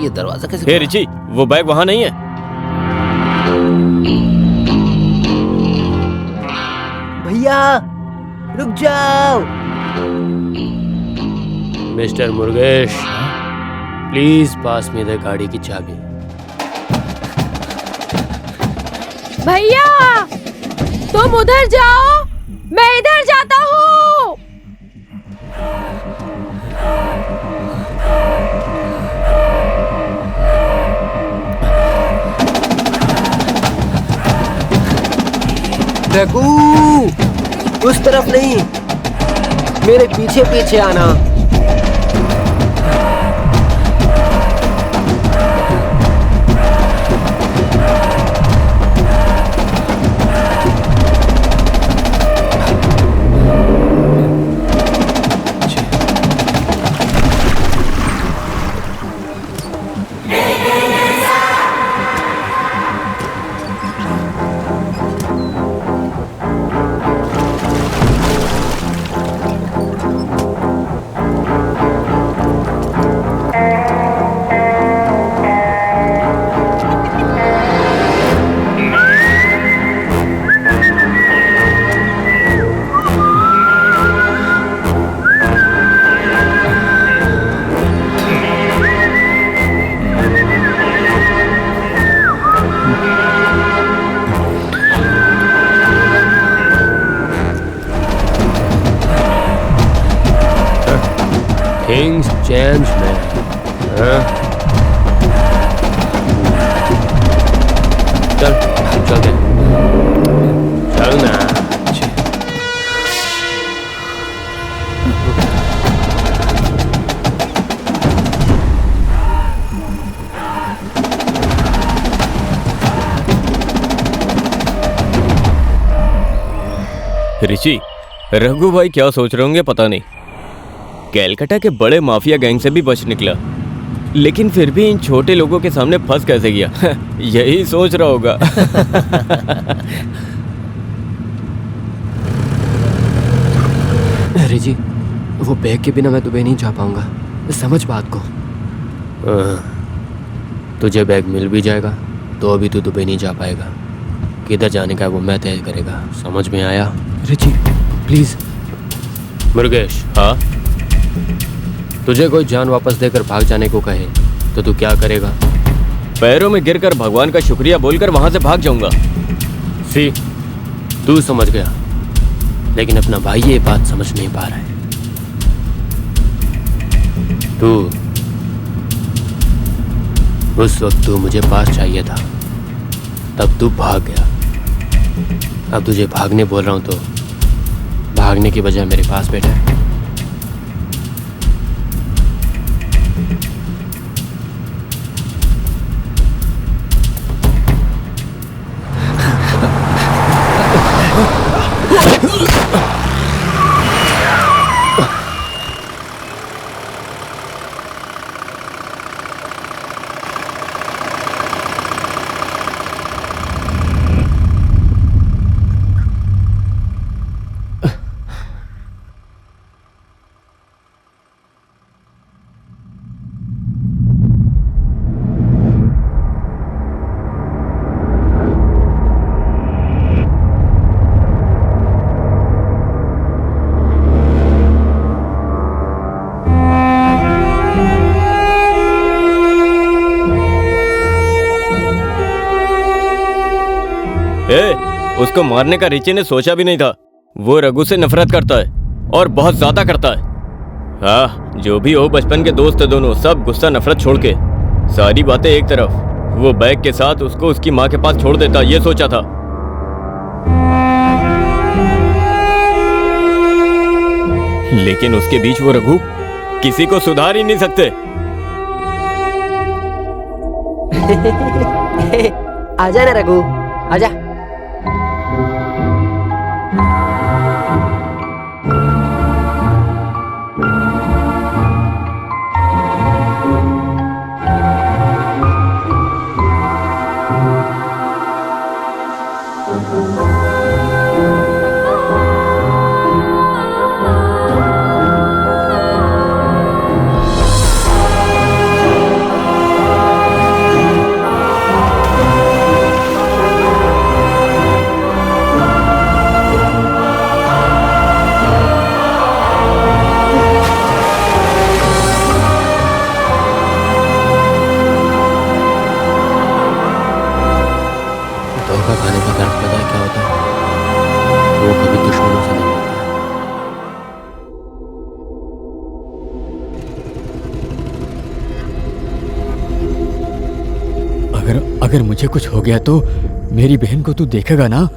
ये दरवाजा कैसे? हे रिची, वो बैग वहाँ नहीं है। भैया रुक जाओ। मिस्टर मुर्गेश, प्लीज पास में दे गाड़ी की चाबी। भैया तुम उधर जाओ, मैं इधर जाता हूँ। रघु, उस तरफ नहीं, मेरे पीछे पीछे आना। Things change, man. चल चलते, चल ना। ऋषि, रघु भाई क्या सोच रहे होंगे पता नहीं। कैलकाटा के बड़े माफिया गैंग से भी बच निकला, लेकिन फिर भी इन छोटे लोगों के सामने फंस कैसे गया यही सोच रहा होगा। अरे जी, वो बैग के बिना मैं दुबई नहीं जा पाऊंगा, समझ बात को। तुझे बैग मिल भी जाएगा तो अभी तू दुबई नहीं जा पाएगा। किधर जाने का वो मैं तय करेगा, समझ में आया? अरे जी प्लीज। मुर्गेश, हाँ? तुझे कोई जान वापस देकर भाग जाने को कहे तो तू क्या करेगा? पैरों में गिरकर भगवान का शुक्रिया बोलकर वहां से भाग जाऊंगा। सी, तू समझ गया, लेकिन अपना भाई ये बात समझ नहीं पा रहा है। तू उस वक्त तू मुझे पास चाहिए था, तब तू भाग गया। अब तुझे भागने बोल रहा हूं तो भागने की बजाय मेरे पास बैठा है। उसको मारने का ऋषि ने सोचा भी नहीं था। वो रघु से नफरत करता है और बहुत ज्यादा करता है। हाँ, जो भी हो, बचपन के दोस्त दोनों, सब गुस्सा नफरत छोड़ के, सारी बातें एक तरफ, वो बैग के साथ उसको उसकी माँ के पास छोड़ देता, ये सोचा था। लेकिन उसके बीच वो रघु किसी को सुधार ही नहीं सकते। आजा ना रघु, आजा। अगर मुझे कुछ हो गया तो मेरी बहन को तू देखेगा ना?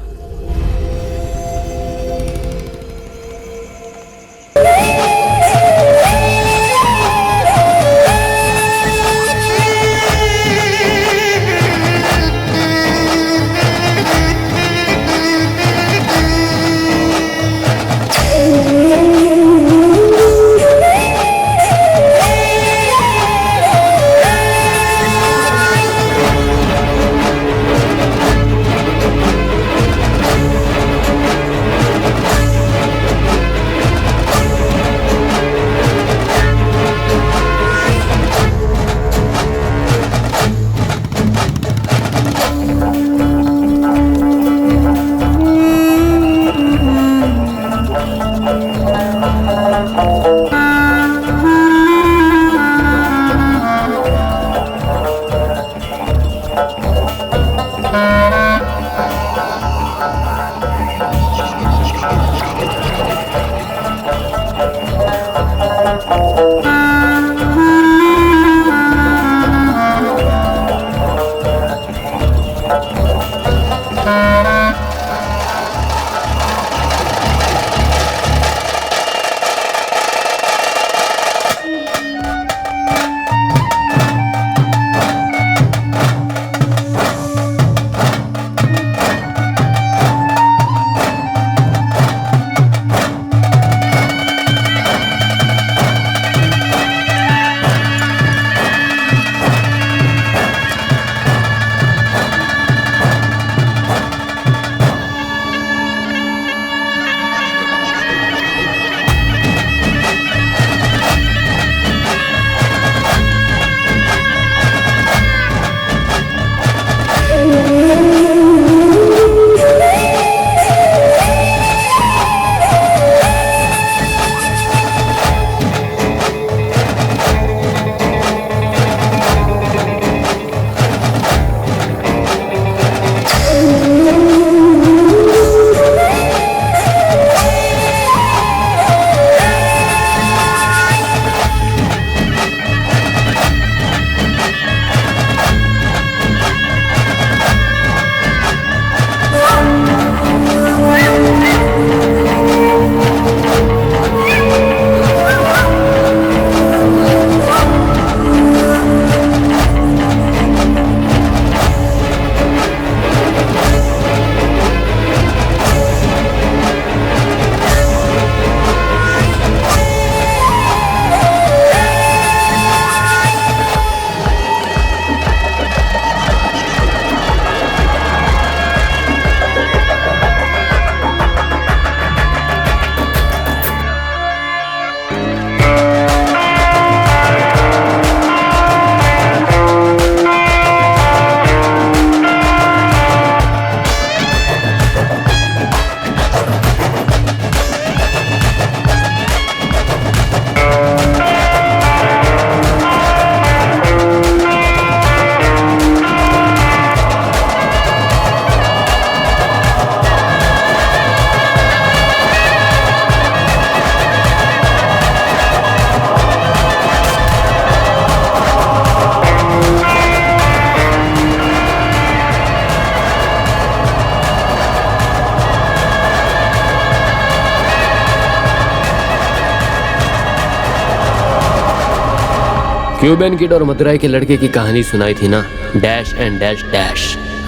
क्यूबन किड और मदुराई के लड़के की कहानी सुनाई थी ना, डैश एंड डैश डैश,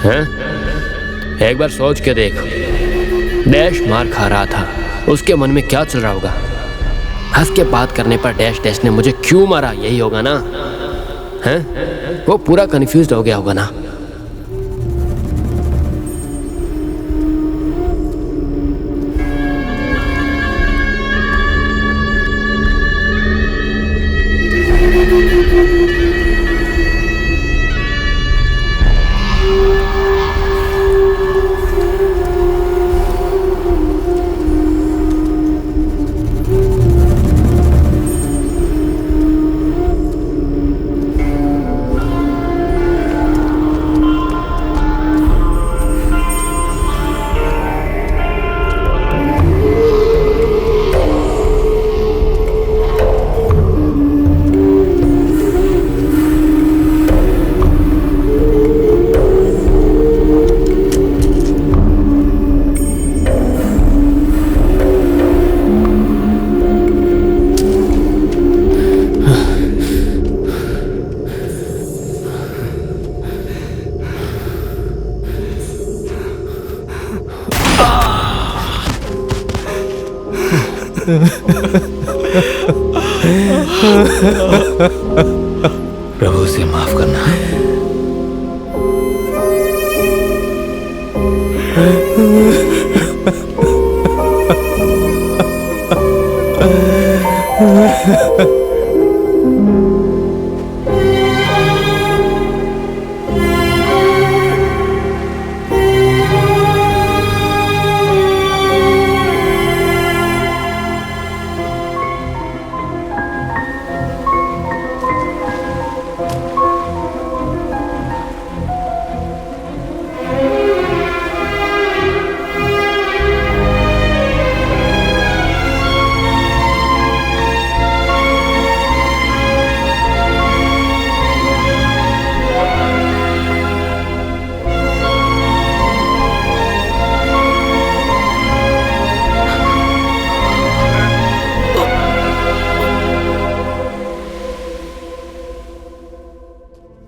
हैं? एक बार सोच के देख, डैश मार खा रहा था, उसके मन में क्या चल रहा होगा? हंस के बात करने पर डैश डैश ने मुझे क्यों मारा, यही होगा ना, हैं? वो पूरा कंफ्यूज हो गया होगा ना। प्रभु से माफ करना। Ha